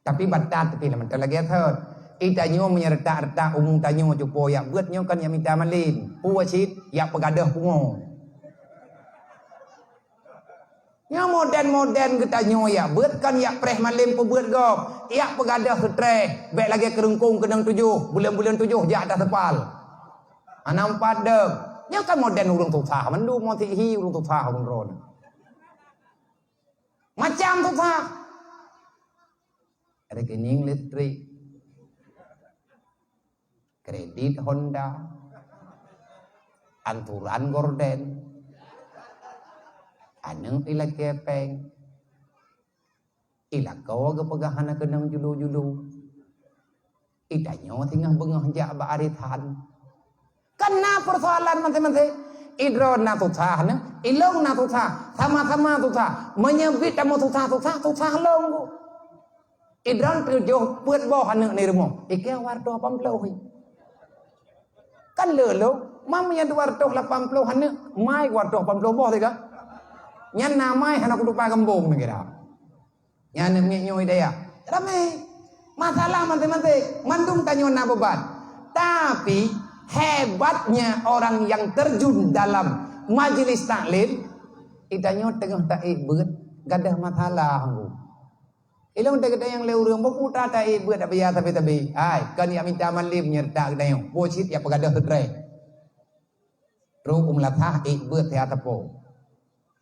Speaker 2: Tapi batat tapi laman lagi thot. Itanyo menyerta-erta umum tanyo cupo ya beut nyo kan ya minta malin. Puasit ya pegadah pungo. Nya moden kita nyoya beut kan yak preh malim pebeut gop. Yak pegadah setreh, bek lagi kerengkung kenang 7, bulan-bulan 7 jak atas sepal. Anam padem. Nya kan moden urung susah, mendu moti hi urung susah urung ron. Macam susah. Rekening listrik. Kredit Honda. Anturan gorden. Aneng ila kepeng. Ila kau ke pegahan kenang julu-julu. Idanyo tinggal bengah jak ba aritan. Karena persoalan mante-mante idron na tutah na, ilong na tutah, sama-sama tutah, menyebit tamu tutah long bu. Idron tujuh buat boh anak ni rumah. Ikai wardo 80. Kan lelo, mamanya wardo 80 anak, mai wardo 80 boh tiga. Nyan namai anak kudu pa gembong ni kira. Nyan nyoy daya. Ramai. Masalah mante-mante mandung tanyo na beban. Tapi hebatnya orang yang terjun dalam majelis taklim, itanyo tengah taik beut gadah masalah hanggu. Ilong tegada yang leurung boku ta taik beut tak biar tapi. Ai, kan ya minta malim nyerta gadayo. Bocit ya pegadah tetre. Ru latah ik beut ya tepo.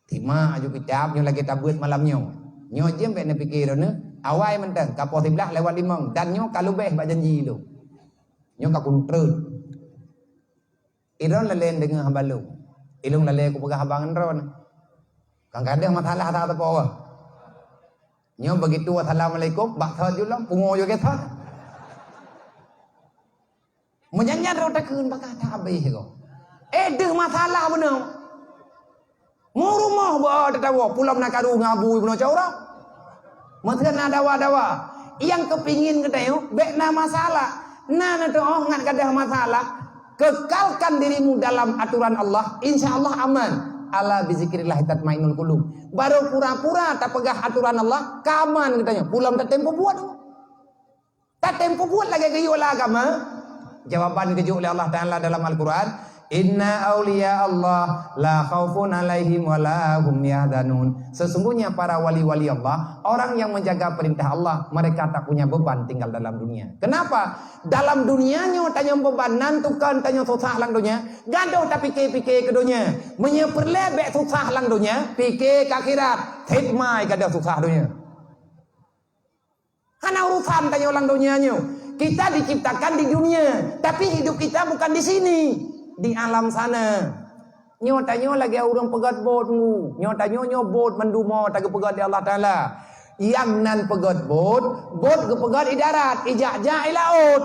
Speaker 2: Tima aju kitab nyo lagi tabuat malamnya. Nyo jem bek ne pikir ne, awai menteng kapo 11 lewat 5 dan nyo kalau beh bak janji lu. Nyo ka kuntrut. Iron lelen dengan habalu. Ilung lele ku pegah abangan ron. Kang kadang masalah tak apa apa. Nyo begitu assalamualaikum bak thot ju long pungo yo ke thot. Menyanyian ro takeun bakah tak habis ko. Deh masalah benar. Mu rumah ba tetawa pulam nak kadu ngabui benar caurang. Mathan na dawa-dawa. Yang kepingin keteu bek na masalah. Na tu oh ngat kadah masalah. Kekalkan dirimu dalam aturan Allah, insya Allah aman. Ala bizikrillah tatmainul qulub. Baru pura-pura tak pegah aturan Allah, kaman katanya. Pulam tak tempo buat. Tak tempo buat lagi ke agama. Jawaban kejuk oleh Allah Taala dalam Al-Qur'an. Inna awliya Allah la khaufun alaihim wa la hum yahzanun. Sesungguhnya para wali-wali Allah, orang yang menjaga perintah Allah, mereka tak punya beban tinggal dalam dunia. Kenapa? Dalam dunianya tanya beban nantukan tanya susah lang dunia. Gaduh tak fikir-fikir ke dunia. Menyeperlebek susah lang dunia, fikir ke akhirat. Hikmah gaduh susah dunia. Karena urusan tanya ulang dunianya. Kita diciptakan di dunia, tapi hidup kita bukan di sini. Di alam sana. Nyo tanyo lagi orang pegat bot ngu. Nyo tanyo bot mendumo tak pegat di Allah Taala. Yang nan pegat bot ke pegat di darat, ijak-jak di laut.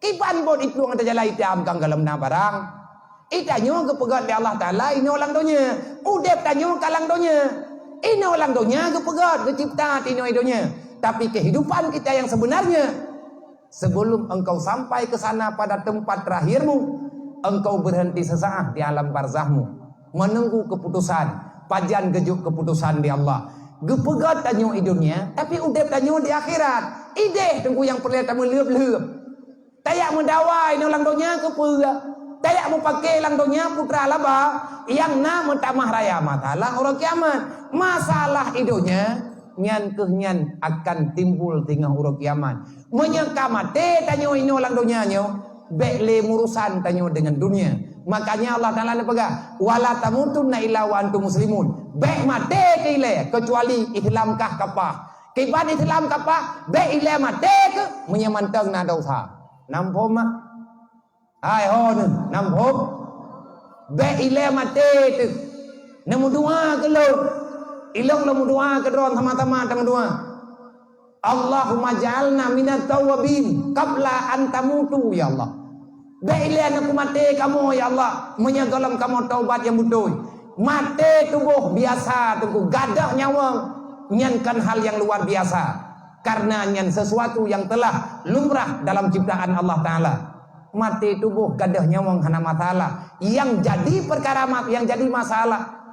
Speaker 2: Kipan bot itu ang tajala itam kang galam na barang. Itanyo ke pegat di Allah Taala ino lang donya. Udep tanyo kalang donya. Ino lang donya ke pegat ke cipta tino idonya. Tapi kehidupan kita yang sebenarnya, sebelum engkau sampai ke sana pada tempat terakhirmu, engkau berhenti sesaat di alam barzahmu, menunggu keputusan, pajan gejuk keputusan di Allah. Gepegat tanyo di dunia, tapi udep tanyo di akhirat. Ide tunggu yang perlu tamu leup-leup. Tayak mendawai no lang donya ke pura. Tayak mau pakai lang donya putra laba. Yang na mentamah raya masalah orang kiamat. Masalah idonya nyan kehnyan akan timbul tinggal urut kiamat. Menyangka mate tanyo ino lang dunia nyo, bekle murusan tanyo dengan dunia. Makanya Allah Taala nepega, wala tamutunna illa wa antum muslimun. Bek mate ke ile kecuali Islam kah kapah. Kiban Islam kapah, bek ile mate ke menyamantang na dosa. Nampom mah. Hai hon, nampom. Bek ile mate tu. Nemu dua ke lo. Ilong lamu doa kedron sama-sama tang doa. Allahumma ja'alna minat tawabin qabla an tamutu ya Allah. Baiklah aku mati kamu ya Allah, menyegalam kamu taubat yang betul. Mati tubuh biasa tunggu gadah nyawa nyankan hal yang luar biasa. Karena nyan sesuatu yang telah lumrah dalam ciptaan Allah Taala. Mati tubuh gadah nyawa hana masalah. Yang jadi perkara yang jadi masalah.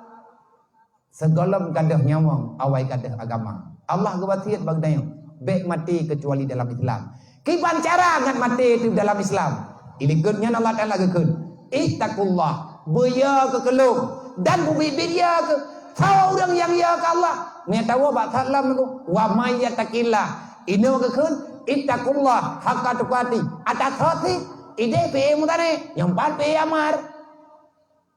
Speaker 2: Segolom kadah nyawang awai kadah agama. Allah gewasiat bagdayo bek mati kecuali dalam Islam. Kiban cara ngat mati itu dalam Islam. Ilikutnya Allah Taala gekeun. Ittaqullah, beya ke kelung dan bumi biria ke tahu orang yang ya ke Allah nya tahu ba salam ku wa may yattaqillah ino ke kun ittaqullah haqqa tuqati atas hati ide pe mutane yang pat pe amar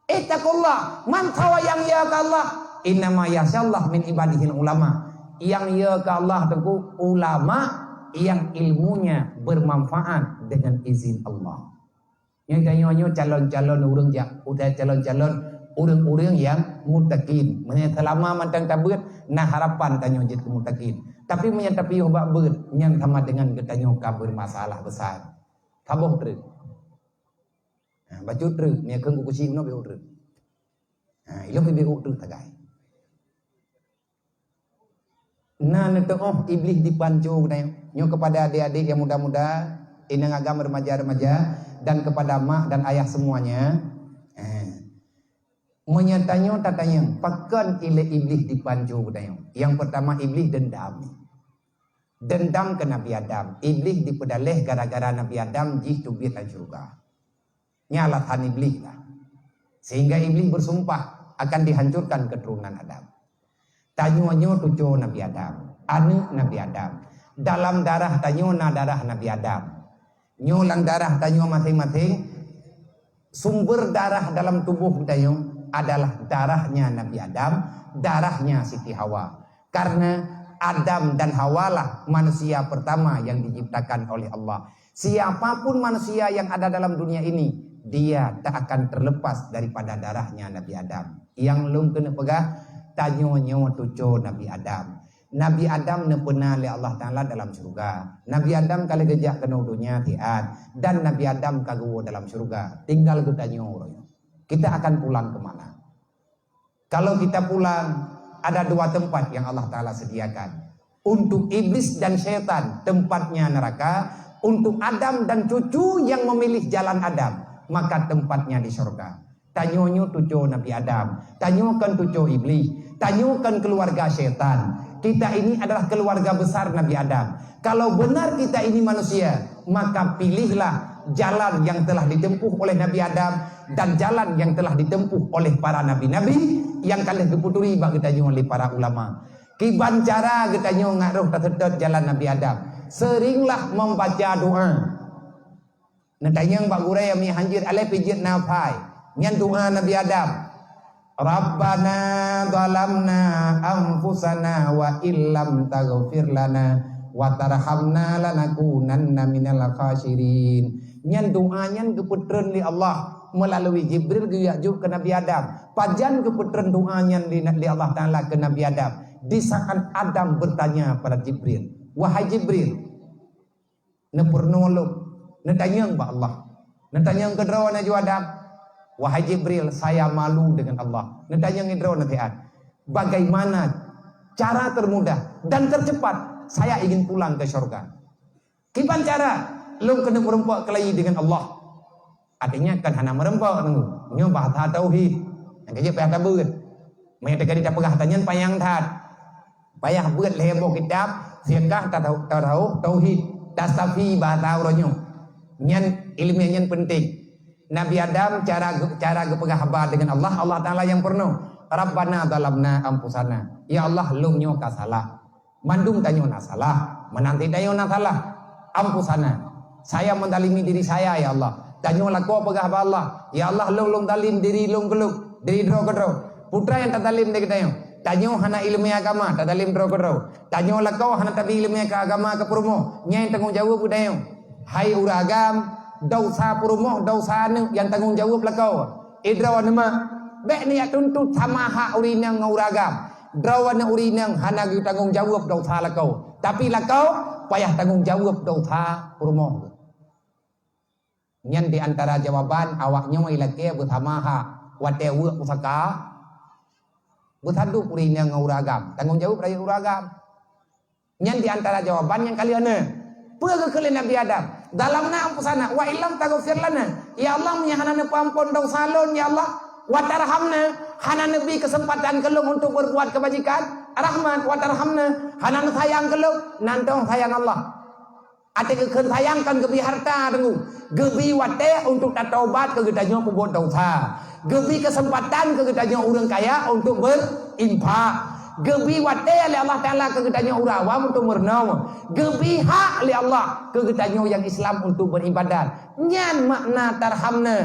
Speaker 2: ittaqullah man tahu yang ya ke Allah innama yasyallah min ibadihil ulama yang ya ke Allah tentu ulama yang ilmunya bermanfaat dengan izin Allah. Yang tanya calon-calon orang yang udah calon-calon orang-orang yang muttaqin. Menya selama mantang tabut nah harapan tanya jid muttaqin. Tapi menya tapi obak ber yang sama dengan ketanya kabur masalah besar. Taboh truk. Nah, baju truk menya keung kucing no beu truk. Nah, ilmu beu truk tagai. Nah, netengah iblis dipancu nyo kepada adik-adik yang muda-muda, inang agama remaja-remaja dan kepada mak dan ayah semuanya. Menyatanya tatanya, pakan ile iblis dipancu katanya. Yang pertama iblis dendam. Dendam ke Nabi Adam. Iblis dipedalih gara-gara Nabi Adam jih tubit al surga. Nyalatan iblis lah. Sehingga iblis bersumpah akan dihancurkan keturunan Adam. Tanyonyo tujuh Nabi Adam, anu Nabi Adam. Dalam darah tanyona darah Nabi Adam. Nyolang darah tanyo masing-masing. Sumber darah dalam tubuh tanyo adalah darahnya Nabi Adam, darahnya Siti Hawa. Karena Adam dan Hawa lah manusia pertama yang diciptakan oleh Allah. Siapapun manusia yang ada dalam dunia ini, dia tak akan terlepas daripada darahnya Nabi Adam. Yang belum kena pegah tanyonyo tujuh Nabi Adam. Nabi Adam nepena oleh Allah Ta'ala dalam surga. Nabi Adam kali gejak kena dunia tiat. Dan Nabi Adam kagua dalam surga. Tinggal kita tanyo. Kita akan pulang kemana? Kalau kita pulang, ada dua tempat yang Allah Ta'ala sediakan. Untuk iblis dan syaitan, tempatnya neraka. Untuk Adam dan cucu yang memilih jalan Adam, maka tempatnya di surga. Tanyonyo tujuh Nabi Adam, tanyokan tujuh iblis, tanyokan keluarga setan. Kita ini adalah keluarga besar Nabi Adam. Kalau benar kita ini manusia, maka pilihlah jalan yang telah ditempuh oleh Nabi Adam dan jalan yang telah ditempuh oleh para nabi-nabi yang kalian keputuri bagi tanyo oleh para ulama. Kiban cara kita nyo ngaruh tersedot jalan Nabi Adam. Seringlah membaca doa. Netanyang bak gurai mi hanjir ale pijit nafai. Nyan doa Nabi Adam. Rabbana zalamna anfusana wa illam taghfir lana wa tarhamna lanakunanna minal khasirin. Nyan doa nyan keputren li Allah melalui Jibril geyajuk ke Nabi Adam. Pajan keputren doa nyan li Allah Taala ke Nabi Adam. Di saat Adam bertanya pada Jibril, wahai Jibril, nepurnolog, netanyang ba Allah, netanyang kedrawa na Adam. Wahai Jibril, saya malu dengan Allah. Netanyang idro nantian. Bagaimana cara termudah dan tercepat saya ingin pulang ke surga? Kipan cara lu kena merempok kelahi dengan Allah? Artinya kan hana merempok nunggu. Nyo bahasa tauhid. Yang kaya payah tabut. Mereka kali tak pegah tanyan payang tat. Payah buat lebo kitab siakah tahu tauhid. Tasafi bahasa uronyo. Nyan ilmiah nyan penting. Nabi Adam cara kepegah haba dengan Allah, Allah Ta'ala yang penuh. Rabbana zalamna anfusana. Ya Allah, lu nyo ka salah. Mandung tanyo na salah. Menanti tanyo na salah. Ampusana. Saya mendalimi diri saya ya Allah. Tanyo laku pegah haba Allah. Ya Allah, lu dalim diri lu geluk. Diri dro kedro. Putra yang tadalim dek tanyo. Tanyo hana ilmu agama, tadalim dro kedro. Tanyo laku hana tabi ilmu agama ke purmo. Nyai tanggung jawab tanyo. Hai uragam. Dosa purumoh, dosa yang tanggung jawab lakau. Idrawan nama, bek ni tuntut sama hak urinang nguragam. Drawan urinang hana tanggung jawab dosa lakau. Tapi lakau payah tanggung jawab dosa purumoh. Nyan di antara jawaban awaknya ilake bersama hak watewe pusaka. Bertaduk urinang nguragam. Tanggung jawab raya uragam. Nyan di antara jawaban yang kalian pergi ke Nabi Adam. Dalam na ampusana wa illam taghfir lana. Ya Allah menyahana pampun dosa lon ya Allah. Wa tarhamna hana nabi kesempatan kelung untuk berbuat kebajikan. Rahmat wa tarhamna hana sayang kelung nantong sayang Allah. Ada kekan sayangkan gebi harta dengu. Gebi wate untuk tatobat ke gedanya pembuat dosa. Gebi kesempatan ke gedanya orang kaya untuk berimpak. Gebi wate oleh Allah Ta'ala ke gedanya orang awam untuk merenung. Gebi hak oleh Allah ke gedanya yang Islam untuk beribadat. Nyan makna tarhamna.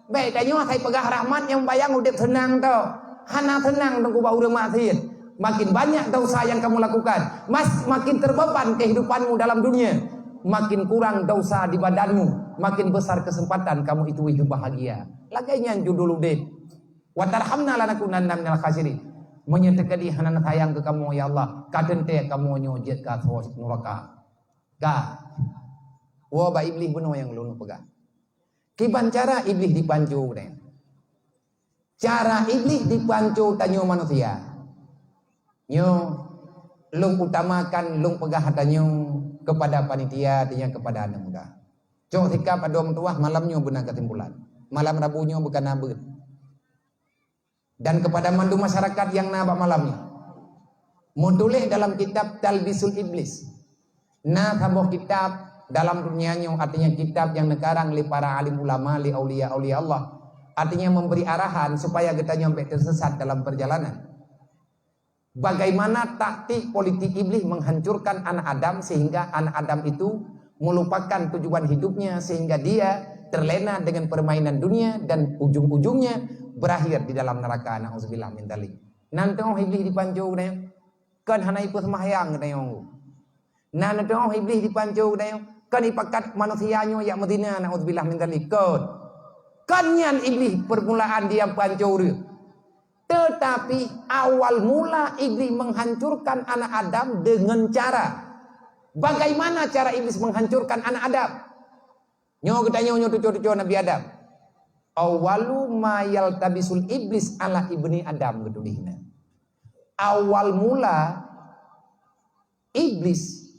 Speaker 2: Baik tanya saya pegah rahmat yang bayang udah tenang tau. Hana tenang tunggu bau orang maksiat. Makin banyak dosa yang kamu lakukan, makin terbeban kehidupanmu dalam dunia, makin kurang dosa di badanmu, makin besar kesempatan kamu itu hidup bahagia. Lagainya judul deh. Wa tarhamna lanakunanna minal khasirin. Menyetekadi hanan sayang ke kamu ya Allah, kadente kamu nyojit ka thos neraka. Ka. Wa ba iblis beno yang lunu pegang. Kiban cara iblis dipancu deh. Cara iblis dipancu tanyo manusia. Nyo lung utamakan lung pegah hatanyo kepada panitia dan kepada anak muda. Cok sikap adom tuah malamnya benar ketimpulan. Malam Rabunya bukan nabut. Dan kepada mandu masyarakat yang nabak malamnya. Mudulih dalam kitab Talbisul Iblis. Nah tambah kitab dalam dunianya artinya kitab yang negarang li para alim ulama li aulia Allah. Artinya memberi arahan supaya kita nyampe tersesat dalam perjalanan. Bagaimana taktik politik iblis menghancurkan anak Adam sehingga anak Adam itu melupakan tujuan hidupnya sehingga dia terlena dengan permainan dunia dan ujung-ujungnya berakhir di dalam neraka. Na'udzubillah min dzalik. Nanti iblis dipancu nih. Kan hana ikut sembahyang nih. Nanti iblis dipancu nih. Kan ipakat manusianya yang Madinah. Na'udzubillah min dzalik. Kan nyan iblis permulaan dia pancur. Tetapi awal mula iblis menghancurkan anak Adam dengan cara. Bagaimana cara iblis menghancurkan anak Adam? Nyo kita nyo tuco Nabi Adam. Awalu ma yaltabisul iblis ala ibni Adam gitu dihina. Awal mula iblis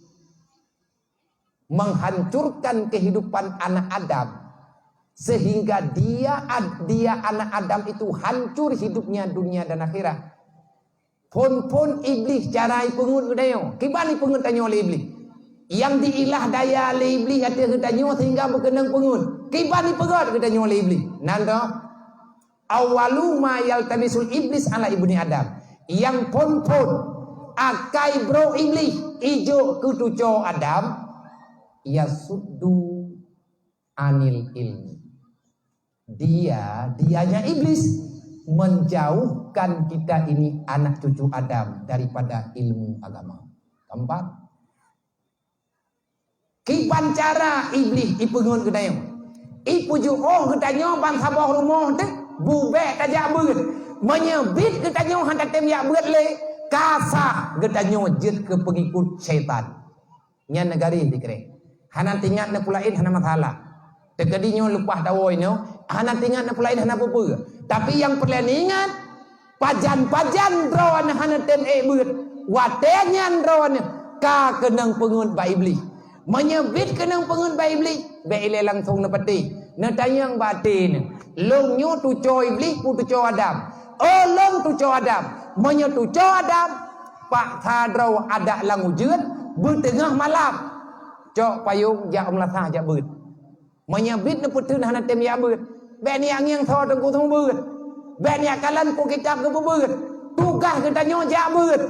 Speaker 2: menghancurkan kehidupan anak Adam. Sehingga dia anak Adam itu hancur hidupnya dunia dan akhirat. Pun iblis carai pengut kedayo. Kibani pengut tanyo oleh iblis. Yang diilah daya oleh iblis hati kedanyo sehingga berkenang pengut. Kibani pegot kedanyo oleh iblis. Nanda awalu ma yaltabisul iblis ala ibni Adam. Yang pun akai bro iblis ijo kutuco Adam yasuddu anil ilmi. Dianya iblis menjauhkan kita ini anak cucu Adam daripada ilmu agama. Keempat, kiban cara iblis ipengun kedayo. Ipuju kedanyo bangsa bawah rumah tu bubek tajak beut. Menyebit kedanyo hantar tem yak beut le kasah kedanyo jet ke pengikut syaitan. Nya negari dikere. Hanan tingat na pulain hana masalah. Tegadinya lepas dawai no, hana tingat na pulain hana apa. Tapi yang perlu ingat, pajan drawan hana tem beut, watenyan drawan ka kenang pengun ba iblis. Menyebit kenang pengun ba iblis, ba ile langsung na pati. Na tanyang batin, long nyo tu co iblis pu tu co Adam. Long tu co Adam, menyo tu co Adam, pak sadraw ada lang ujeut, bertengah malam. Cok payung jak melasah jak beut. Menyebit na putun hana tem ya beut. Be ni yang tho tengku thong beut. Be ni akalan ku kitab ke beut. Tugas kita nyo jak beut.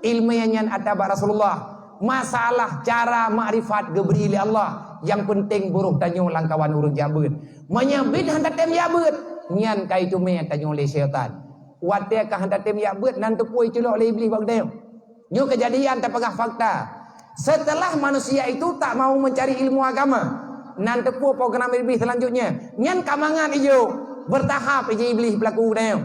Speaker 2: Ilmiahnya ataba Rasulullah. Masalah cara makrifat gebri Allah. Yang penting buruh tanyo langkawan urang jak beut. Menyebit hana tem ya beut. Nyan kai tu me tanyo le syaitan. Wate ka hana tem ya beut nan tu pui celok le iblis bang deu. Nyo kejadian tak pegah fakta. Setelah manusia itu tak mau mencari ilmu agama. Nan tepu program iblis selanjutnya. Nyan kamangan ijo bertahap ijo iblis berlaku dah.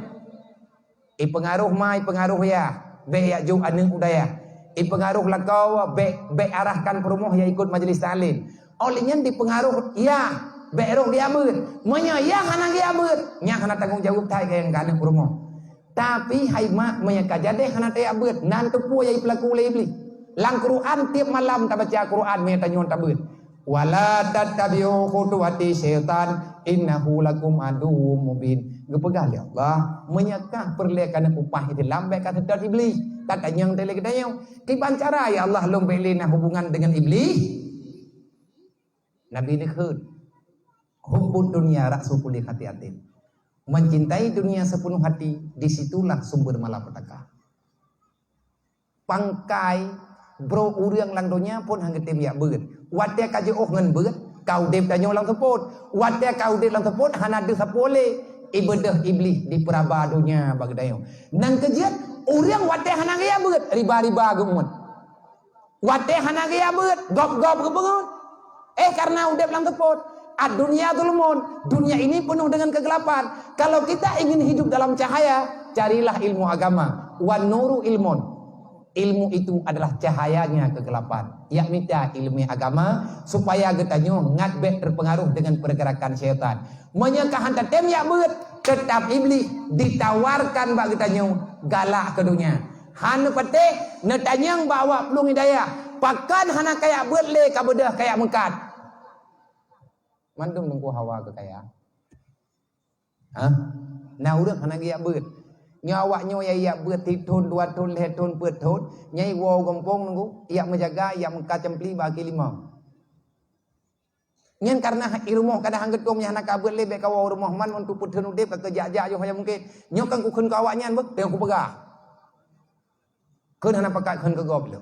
Speaker 2: Pengaruh mai pengaruh ya. Be ya jo aneng udaya. Pengaruh lakau be arahkan perumuh ya ikut majlis taklim. Olehnya dipengaruh ya be roh dia beut. Monya ya hana dia beut. Nya hana tanggung jawab tai yang kana perumuh. Tapi hai mak monya kajade hana dia beut. Nan tepu ya berlaku oleh iblis. Lang Quran tiap malam tak baca Quran me tanyon tak beut. Wala tattabi'u khutuwati syaitan innahu lakum aduwwum mubin. Gepegal ya Allah menyekah perlekan upah itu lambat kata dari iblis. Tak yang tele kedayau. Kiban cara ya Allah lom belena hubungan dengan iblis. Nabi ni khut. Hubbud dunia ra'su kulli khati'atin. Mencintai dunia sepenuh hati, disitulah sumber malapetaka. Pangkai bro urang lang dunia pun hang ketim ya beut. Wat dia kaje oh ngan beut, kau dep danyo lang tepot. Wat dia kau dep lang tepot hana de sapole. Ibadah iblis di peraba dunia bagdayo. Nang kejiat urang wat dia hana gaya beut, riba-riba gemun. Wat dia hana gaya beut, gop-gop gebeut. Karena udep lang tepot. Dunia zulmun, dunia ini penuh dengan kegelapan. Kalau kita ingin hidup dalam cahaya, carilah ilmu agama. Wan nuru ilmun. Ilmu itu adalah cahayanya kegelapan. Yakni ilmu agama supaya getanyo ngatbek terpengaruh dengan pergerakan syaitan. Menyekahan tetem ya beut, tetap iblis ditawarkan bak getanyo galak ke dunia. Hanu pete netanyang bawa pelung hidayah. Pakan hana kayak beut le ka bedah kayak mekat. Mandum nunggu hawa ke kaya. Nah urang hana gaya beut. Nyawa nyo ya beut titun dua tun hetun peut tun. Nyai wo gompong nunggu ia menjaga ia mengka cempli bagi lima. Nyen karena ilmu kada hangget kom nya hana ka beut le be ka wo rumah man untuk putun udep ka kerja jo hanya mungkin. Nyo kan ku keun ka awak nyan be teu ku pegah. Keun hana pakat keun ke gop le.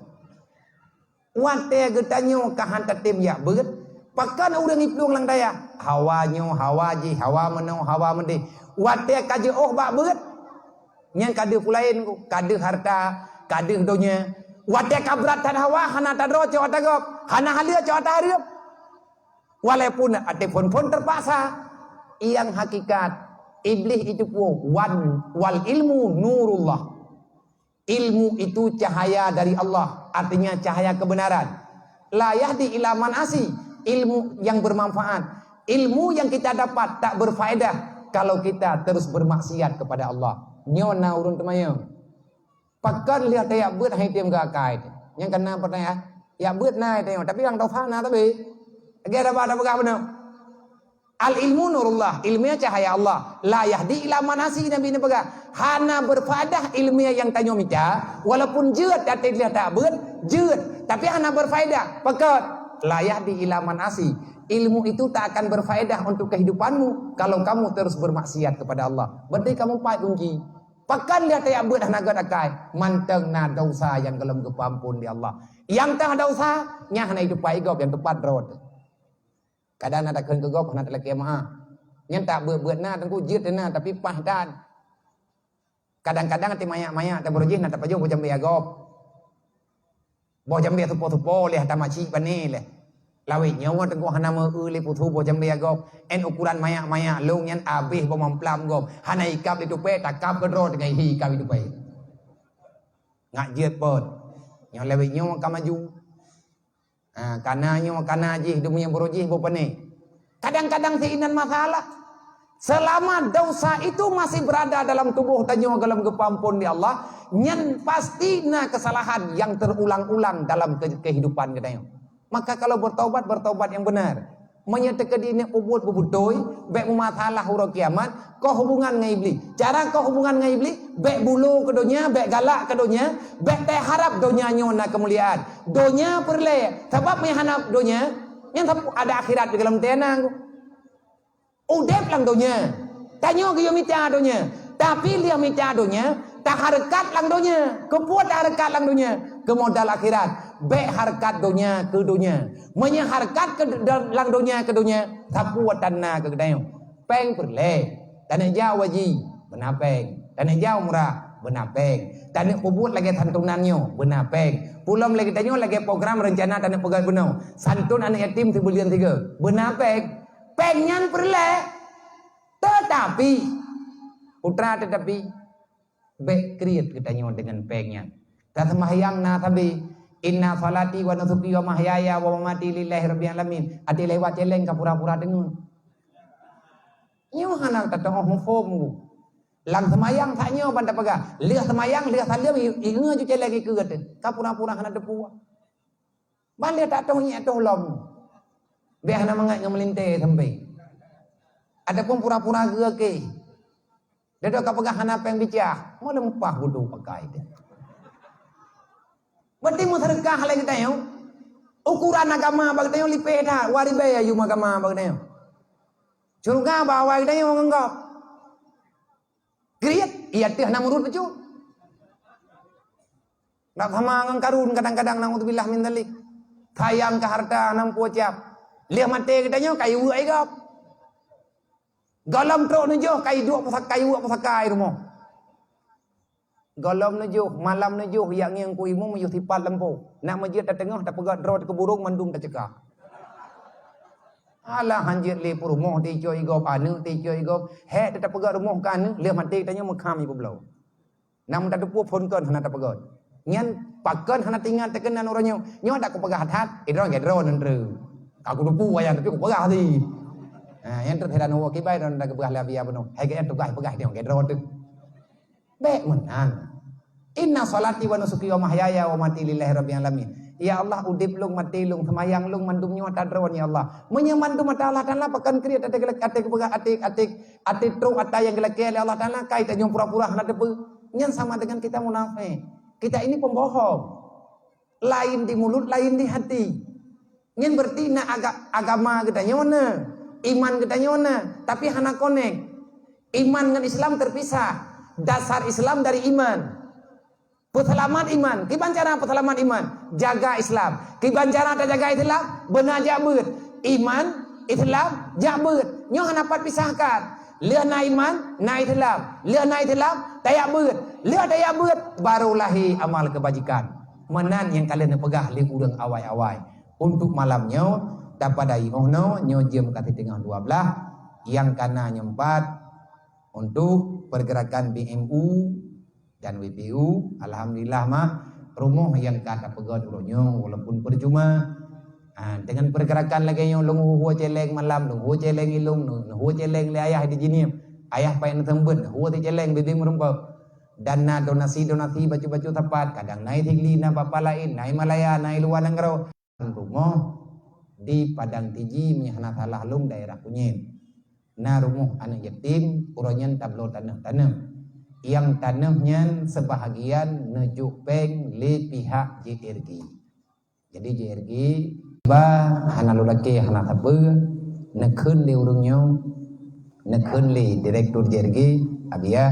Speaker 2: Wate getanyo ka hantar tim ya beut. Pakan urang iplung lang daya. Hawanyo, hawaji, hawa menau, hawa mende. Wate kaje oh bak beut. Nyan kade pulain ku, kade harta, kade donya. Wate kabrat tan hawa hana tadro co atagop, hana halia co atarip. Walaupun ate pun terpaksa. Yang hakikat iblis itu wal ilmu nurullah. Ilmu itu cahaya dari Allah, artinya cahaya kebenaran. La yahdi ila man asi. Ilmu yang bermanfaat, ilmu yang kita dapat tak berfaedah kalau kita terus bermaksiat kepada Allah. Nyona urun temayang. Pakan lihat ya beut hai tiam ga kai. Yang kena pertanyaan, ya beut nai tengok tapi yang tau fana tapi. Gara ba ga benar. Al ilmu nurullah, ilmunya cahaya Allah. La yahdi ila manasi nabi ni pega. Hana berfaedah ilmunya yang tanyo mica, walaupun jeut ate lihat tak beut, jeut tapi hana berfaedah. Pakat layah di ilaman asi. Ilmu itu tak akan berfaedah untuk kehidupanmu kalau kamu terus bermaksiat kepada Allah. Berarti kamu pai kunci. Pakan lihat ya beut hana gad akai. Manteng na dosa yang gelem kepampun di Allah. Yang tah dosa nya hana hidup pai gop yang tepat rod. Kadang ada keun ke gop hana teleke maha. Yang tak beut na tengku jeut na tapi pah dan. Kadang-kadang ati mayak-mayak ta berjih na ta pajo bo jambe agop. Bo jambe tupo-tupo leh tamaci pane leh. Lawe nyawa tengku hana meu le putu bo jambe agop. En ukuran mayak-mayak long yan abih bo mamplam gop. Hana ikap itu pe takap ke ro dengan hi kap itu pe. Ngak jeut pot. Yang lawe nyawa ka maju. Kana nyawa kana jih dunia borojih bo pane. Kadang-kadang seinan masalah. Selama dosa itu masih berada dalam tubuh tanyo dalam kepampun di Allah, nyen pastina kesalahan yang terulang-ulang dalam kehidupan kita. Maka kalau bertaubat yang benar. Menyatakan dini ubud bubutoi, bek masalah huruf kiamat, kau hubungan dengan iblis. Cara kau hubungan dengan iblis, bek bulu ke dunia, bek galak ke dunia, bek teh harap dunia nyona kemuliaan. Dunia perle, sebab menghanap dunia, yang ada akhirat di dalam tenang. Udep lang donya. Tanyo kayo mita donya. Tapi dia mita donya, tak harkat lang donya. Kepuat harkat lang donya. Ke modal akhirat. Be harkat donya ke donya. Menya harkat ke lang donya ke donya. Tapuat tanah ke gedayo. Peng perle. Tanah jauh waji. Benar peng. Tanah jauh murah. Benar peng. Tanah kubut lagi santunannya. Benar peng. Pulang lagi tanyo lagi program rencana tanah pegang benar. Santun anak yatim 3 Benar peng. Pengen perle, tetapi putra tetapi be kriat katanya dengan pengen. Tak semahyang na tabi inna salati wa nusuki wa mahyaya wa mamati lillahi rabbil alamin. Ati lewat celeng ka pura-pura dengun. Nyo hana tatong homofom. Lang semayang taknya banda paga. Lihat semayang lihat salia inga ju celeng ke gede. Ka pura-pura hana depu. Balik tak tahu nya tahu lom. Biar hana mangat ngemelinte sampai. Adapun pura-pura ge. Dedo ka pegah hana peng bicah, mau lempah budu pakai dia. Berarti mau sedekah lagi tayo. Ukuran agama bagdayo lipe dah. Waribe ayu agama bagdayo. Curga bawa bagdayo menganggap. Kriat, iya teh namurut becu. Nak sama ngang karun kadang-kadang naudzubillah min dzalik. Tayang ke harta nang puacap. Lihat mate katanya kayu ai gap. Galam tro nujo kayu dua pasakai rumah. Galam nujuh, malam nujuh, yang ku imu muyuh tipat lempu. Nak masjid tak tengah, tak pegat drot ke burung, mandum tak cekak. Alah hanjir le rumah, tico igop, anu, tico igop. Hek tak pegat rumah ke anu, lihat mati tanya mekam ibu belau. Nam tak depu pun kan, hana tak pegat. Nyan, pakan hana tinggal tekenan orangnya. Nyo tak ku pegat hat, idron gedro nendru. Aku depu wayang, tapi ku pegat hati. Yang terheran hawa kibai, dan tak pegat labia benar. Hei ke tugas pegat dia gedro tu. Baik menang. Inna salati wa nusuki wa mahyaya wa mati lillahi rabbil alamin. Ya Allah udip lung mati lung semayang lung mandum nyawa tadron ya Allah. Menyemandum mata Allah Taala pakan kriat atik pegang atik truk ata yang gelak ya Allah Taala kai tak pura-pura nak depe. Nyan sama dengan kita munafik. Kita ini pembohong. Lain di mulut, lain di hati. Nyan berarti nak agama kita nyona, iman kita nyona, tapi hana connect. Iman dengan Islam terpisah. Dasar Islam dari iman. Peselamat iman. Kiban cara peselamat iman? Jaga Islam. Kiban cara tak jaga Islam? Benar jabut. Iman, Islam, jabut. Nyo hanapat pisahkan. Lia na iman, na Islam. Lia na Islam, tayak but. Lia tayak but, barulah amal kebajikan. Menan yang kalian pegah li urang awai-awai. Untuk malamnya, dapat dari ono, nyo jam kata tengah 12. Yang kana nyempat untuk pergerakan BMU dan WPU, alhamdulillah mah rumah yang kata pegat uronyo walaupun percuma. Dengan pergerakan lagi yang lungu celeng malam, lungu celeng ilung, lungu celeng le ayah di jinim, ayah payah tembut, lungu ti celeng bibing merumpau. Dana donasi baju-baju tepat, kadang naik tigli na bapa lain, naik Malaya, naik luar negara. Rumah di Padang Tiji menyahna salah lung daerah Kunyin. Nah rumah anak yatim uronyan tablo tanah yang tanahnya sebahagian nejuk peng li pihak JRG. Jadi JRG ba hana lulake hana tabe nekun li urungnya nekun li direktur JRG abia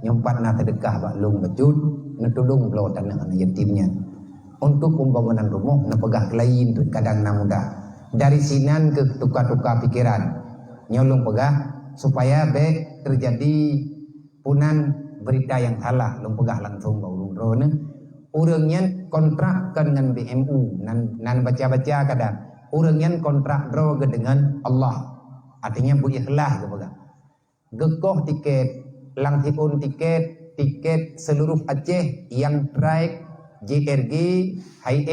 Speaker 2: nyempat na sedekah bak lung becut netulung blo tanah anak yatimnya untuk pembangunan rumah nepegah lain tu kadang na mudah dari sinan ke tukar-tukar pikiran nyolong pegah supaya baik terjadi punan berita yang salah long pegah langsung ke urung drone urangnya kontrak dengan BMU nan baca-baca kadang urangnya kontrak draw dengan Allah artinya bu ikhlas ke pegah gekoh tiket langtiun tiket seluruh Aceh yang traik JRG Hi8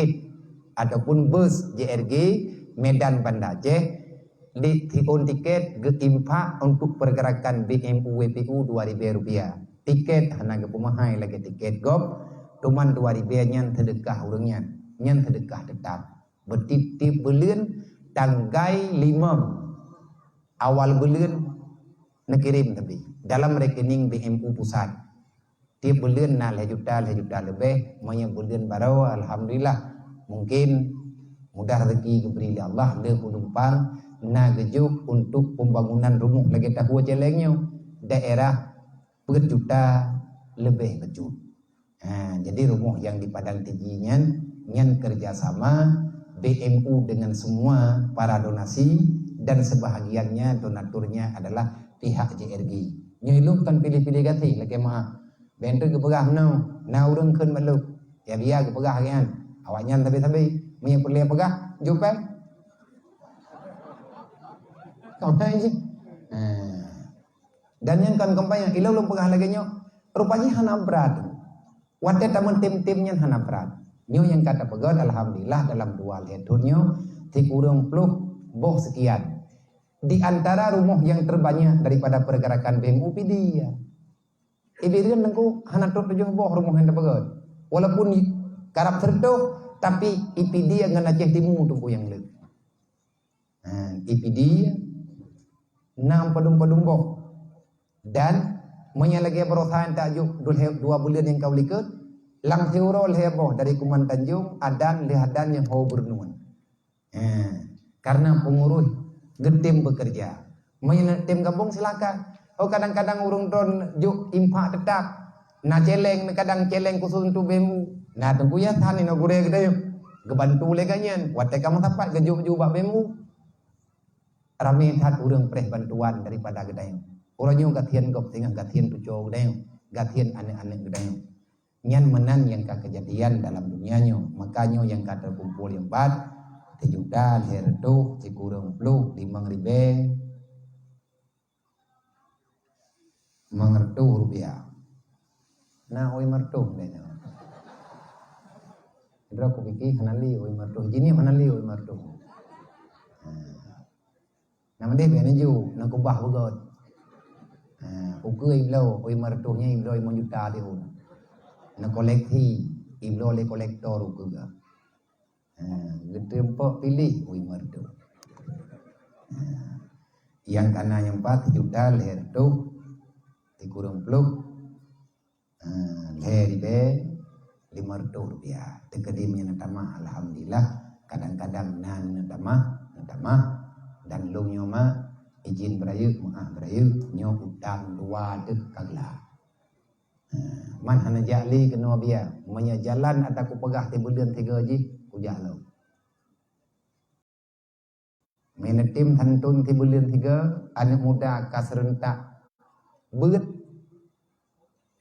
Speaker 2: ataupun bus JRG Medan Banda Aceh di tiun tiket geimpa untuk pergerakan BMU WPU 2.000 rupiah. Tiket hana ge pemahai lagi tiket gop cuman 2.000 nyan sedekah urangnya nyan sedekah tetap bertip-tip beleun tanggai 5 awal beleun nekirim tapi dalam rekening BMU pusat tiap beleun na juta lebih manya beleun barau alhamdulillah mungkin mudah rezeki diberi Allah le penumpang na gejuk untuk pembangunan rumah lagi tahu celengnya daerah berjuta lebih becut. Jadi rumah yang di Padang Tiji nyan kerjasama BMU dengan semua para donasi dan sebahagiannya donaturnya adalah pihak JRG. Nyiluk kan pilih-pilih gati lagi mah bentuk kepegah na urang keun baluk ya biar kepegah kan awaknya tapi punya perlu pegah jupai dan yang kan kampanye ilau belum pegah lagi nyo rupanya hana berat wate tamun tim-timnya hana berat nyo yang kata pegat alhamdulillah dalam dua leturnya tikurung pluh boh sekian di antara rumah yang terbanyak daripada pergerakan BMU dia ibirian nengku hana truk tujuh boh rumah yang terpegat walaupun karap serdoh tapi IPD yang Aceh Timur tunggu yang lebih IPD 6 padung boh dan menyalagi perusahaan tajuk 2 bulan yang kau liket lang teuro leheboh dari Kuman Tanjung adan lehadan yang hau bernun Karena pengurus getim bekerja. Main tim gabung silakan. Oh kadang-kadang urung don juk impak tetap. Na celeng kadang celeng khusus untuk bemu. Nah tunggu ya tani no gure gede. Gebantu leganyan. Wate kamu tapat gejuk juga bemu. Rame hat urang preh bantuan daripada gedayang. Orangnya gatian gop tengah gatian tujuh gedayang. Gatian anak-anak gedayang. Nyan menan yang kejadian dalam dunianya. Makanya yang kata kumpul yang bat. Juta herdo cikurung pluk 5.000 mengertu rupiah. Nah, oi mertu deh. Idra aku pikir hanali oi mertu. Jini hanali oi mertu. Nama dia bene ju, nak kubah bugot. Uku iblo oi mertunya iblo 5 juta dia. Nak kolekti iblo le kolektor uku ga. Gede empok pilih oi mertu. Yang kana yang 4 juta herdo kurang peluk leheri be 500 rupiah tegedimnya natama alhamdulillah kadang-kadang natama dan lu nyoma izin berayu maaf berayu nyo utang dua dek kagla man hana jali kena biar manya jalan ada ku pegah ti bulan 3 ji ku jalo menetim hantun ti bulan 3 anak muda kasrentak beut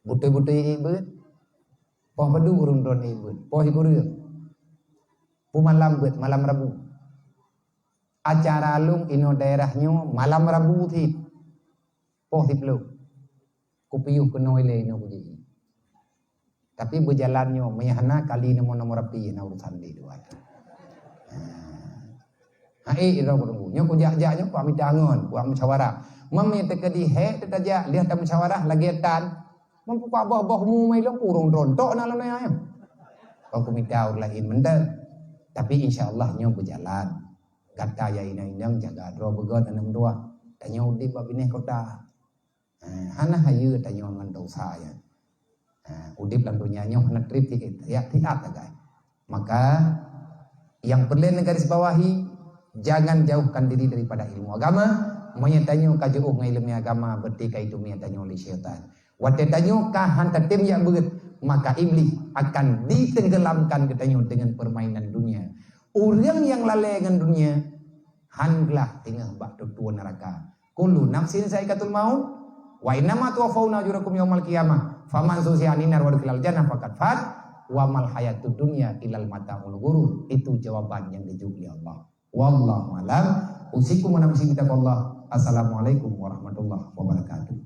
Speaker 2: butai-butai beut poh padu urung don beut poh ikureuh malam beut malam Rabu acara alung ino daerahnya malam Rabu ti poh tiplu kupiuh keno ile ino kuji tapi berjalannya meyahna kali nomor rapi na urusan di dua iro kurung nyo ku jak-jaknya ku amit angon ku musyawarah mami tekedi he tetaja lihat ta musyawarah lagi etan mampu ku abah mu mai long urung rontok na lana ayo ku minta lain mendel tapi insyaallah nyo berjalan kata ya ina-inang jaga dro begot anang dua tanya udip babineh kota hana hayu tanya ngan dosa ya udip lan dunia nyo hana trip ya tiap guys maka yang perlu garis bawahi jangan jauhkan diri daripada ilmu agama. Menyatanyo kajuh ilmu agama bertika itu menyatanyo oleh syaitan. Wate tanyo kahan tatim ya beut maka iblis akan ditenggelamkan ketanyo dengan permainan dunia. Orang yang lalai dengan dunia hanglah tengah bak tua neraka. Kullu nafsin saikatul maut wa innama tuwaffawna ujurakum yaumal qiyamah. Faman zuhziha nar wa dakhalal jannah faqad fat wa mal hayatud dunya ilal mataul ghurur. Itu jawaban yang dijawab Allah. Wallahu alam. Usikum wa nafsi kita Allah. Assalamualaikum warahmatullahi wabarakatuh.